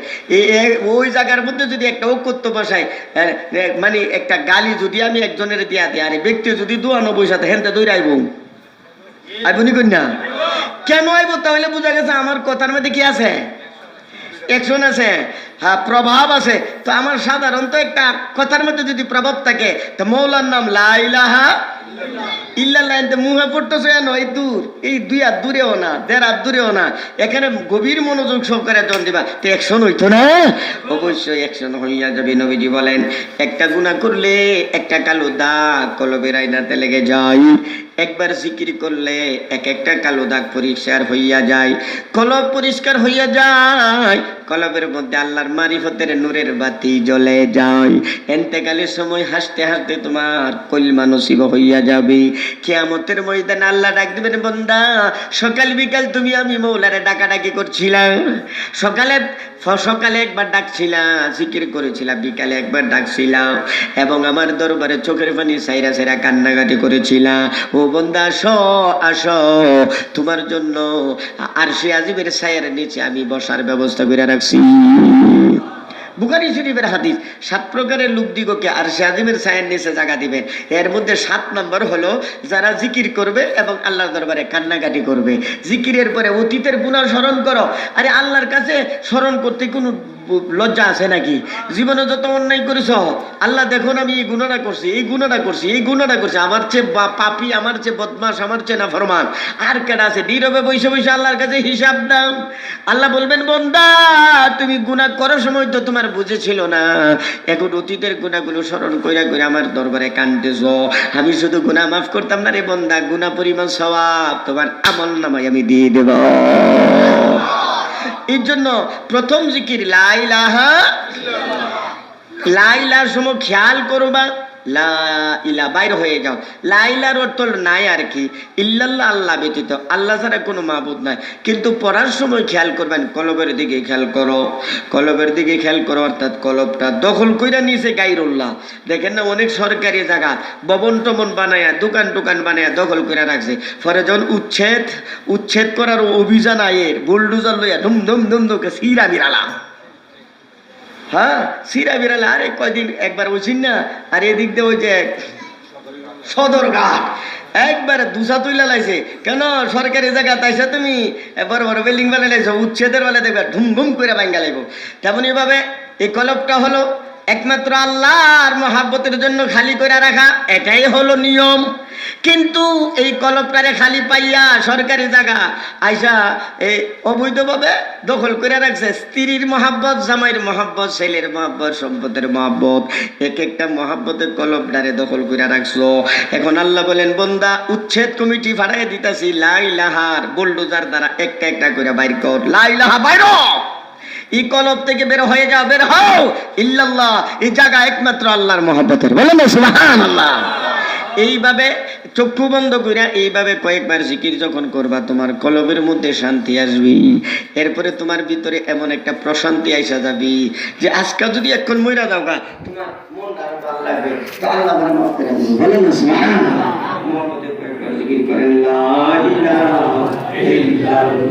Speaker 1: ওই জায়গার মধ্যে যদি একটা ঐক্যত্য বসায়, মানে একটা গালি যদি আমি একজনের দিয়া দিই, আরে ব্যক্তি যদি 92 সাথে হেনতে দৌড়ে আইব, আইবনি কন্যা কেন আইব? তাহলে বোঝা গেছে আমার কথার মধ্যে কি আছে, 100 আছে। হ্যাঁ, প্রভাব আছে। তো আমার সাধারণত একটা কথার মধ্যে যদি প্রভাব থাকে, তো মৌলার নাম লা ইলাহা ইল্লাল্লাহ, মুহে পড়তেছে এই দূর, এই 2 হাত দূরেও না, 1.5 হাত দূরেও না, এখানে গভীর মনোযোগ সহকারে জন দিবা, তো 100 হইতো না? অবশ্যই 100 হইয়া যাবে। নবীজি বলেন একটা গুনাহ করলে একটা কালো দাগ কলবের আয়নাতে লেগে যায়, একবার জিকির করলে এক একটা কালো দাগ পরিষ্কার হইয়া যায়, কলব পরিষ্কার হইয়া যায়, কলবের মধ্যে আল্লাহর মারিফতের নূরের বাতি জ্বলে যায়। এন্তেকালের সময় হাসতে হাসতে তোমার কলমা নসিব হইয়া যাবে। কিয়ামতের ময়দানে আল্লাহ ডাক দিবেন, বান্দা সকাল বিকাল তুমি আমি মৌলারে ডাকাডাকি করছিলাম, সকালে একবার ডাকছিলাম, জিকির করেছিলাম, বিকালে একবার ডাকছিলাম, এবং আমার দরবারে চোখের পানি সাইরা সাইরা কান্নাকাটি করেছিলাম। ও বান্দা আসো আসো, তোমার জন্য আরশে আজিমের ছায়ার নিচে আমি বসার ব্যবস্থা করে রাখছি। বুখারী শরীফের হাদিস, 7 প্রকারের লোকদিগকে আরশে আজিমের ছায়ার নিচে জায়গা দিবেন। এর মধ্যে 7 নম্বর হলো যারা জিকির করবে এবং আল্লাহর দরবারে কান্নাকাটি করবে। জিকিরের পরে অতীতের গুনাহ স্মরণ করো। আরে আল্লাহর কাছে স্মরণ করতে কোনো লজ্জা আছে নাকি? জীবনে যত অন্যায় করেছ, আল্লাহ দেখুন আমি এই গুনাহটা করছি, এই গুনাহটা করছি, এই গুনাহটা করছি, আমার চেয়ে পাপী, আমার চেয়ে বদমাশ, আমার চেয়ে নাফরমান আর কেডা আছে? নীরবে বসে বসে আল্লাহর কাছে হিসাব দাও। আল্লাহ বলবেন, বান্দা তুমি গুনাহ করার সময় তো তোমার বুঝেছিল না, এখন অতীতের গুনাহগুলো স্মরণ কইরা কইরা আমার দরবারে কাঁদতেছ। আমি শুধু গুনাহ মাফ করতাম না রে বান্দা, গুনাহ পরিমাণ সওয়াব তোমার আমল নামায় আমি দিয়ে দেব। এই জন্য প্রথম জিকির লা ইলাহা ইল্লাল্লাহ। লা ইলাহার সময় খেয়াল করবা, লা ইলা বাইর হয়ে যাও। লা ইলার অর্থ নাই আর কি, ইল্লাল্লাহ আল্লাহ ব্যতীত, আল্লাহ ছাড়া কোনো মাবুদ নাই। কিন্তু পড়ার সময় খেয়াল করবেন, কলবের দিকে খেয়াল করো, কলবের দিকে খেয়াল করো, অর্থাৎ কলবটা দখল কইরা নিয়েছে গায়রুল্লাহ। দেখেন না অনেক সরকারি জায়গা ভবন টবন বানায়া, দোকান টোকান বানায়া দখল করে রাখছে। পরে যখন উচ্ছেদ করার অভিযান আয়ের বুলডোজার লইয়া ধুম ধুম ধুম ধুকে সিরা বিরালা, হ্যাঁ সিরা বিরালা। আরে কয়দিন একবার বলছি না, আর এদিক দিয়ে ওই যে সদরঘাট একবারে দুসা তুইলা লাইছে। কেন সরকারি জায়গা তাইছে তুমি বড় বড় বিল্ডিং বানাই লাইছো, উচ্ছেদের বেলা দেখবে ধুম ধুম করে ভাঙ্গা লাইব। তেমনি ভাবে এই কলবটা হলো একমাত্র আল্লাহর মহাব্বতের জন্য খালি করে রাখা, এটাই হলো নিয়ম। কিন্তু এই কলবটারে খালি পাইয়া সরকারি জায়গা আইসা এই অবৈধভাবে দখল করে রাখছে। স্ত্রীর মহাব্বত, জামাইয়ের মহাব্বত, ছেলের মহাব্বত, সম্পদের মহাব্বত, এক একটা মহাব্বতের কলবটারে দখল করে রাখছো। এখন আল্লাহ বলেন, বান্দা উচ্ছেদ কমিটি ফাড়াই দিতেছি, লা ইলাহার বুলডোজার দ্বারা একটা একটা করে বাইর কর, লা ইলাহা বাইর, এই কলব থেকে বের হয়ে যাও, বের হও, ইল্লাল্লাহ এই জায়গা একমাত্র আল্লাহর মহব্বতের, বলেন না সুবহানাল্লাহ। এইভাবে চক্ষু বন্ধ কইরা এইভাবে কয়েকবার জিকির যখন করবা, তোমার কলবের মধ্যে শান্তি আসবে। এরপরে তোমার ভিতরে এমন একটা প্রশান্তি আইসা যাবি যে আজকে যদি এখন মইরা যাও গা, তোমার মনটা আরো ভালো লাগবে। তো আল্লাহ মাফ করে দিবেন, বলেন না সুবহানাল্লাহ। মুহাম্মদের কয়েকবার জিকির করেন, লা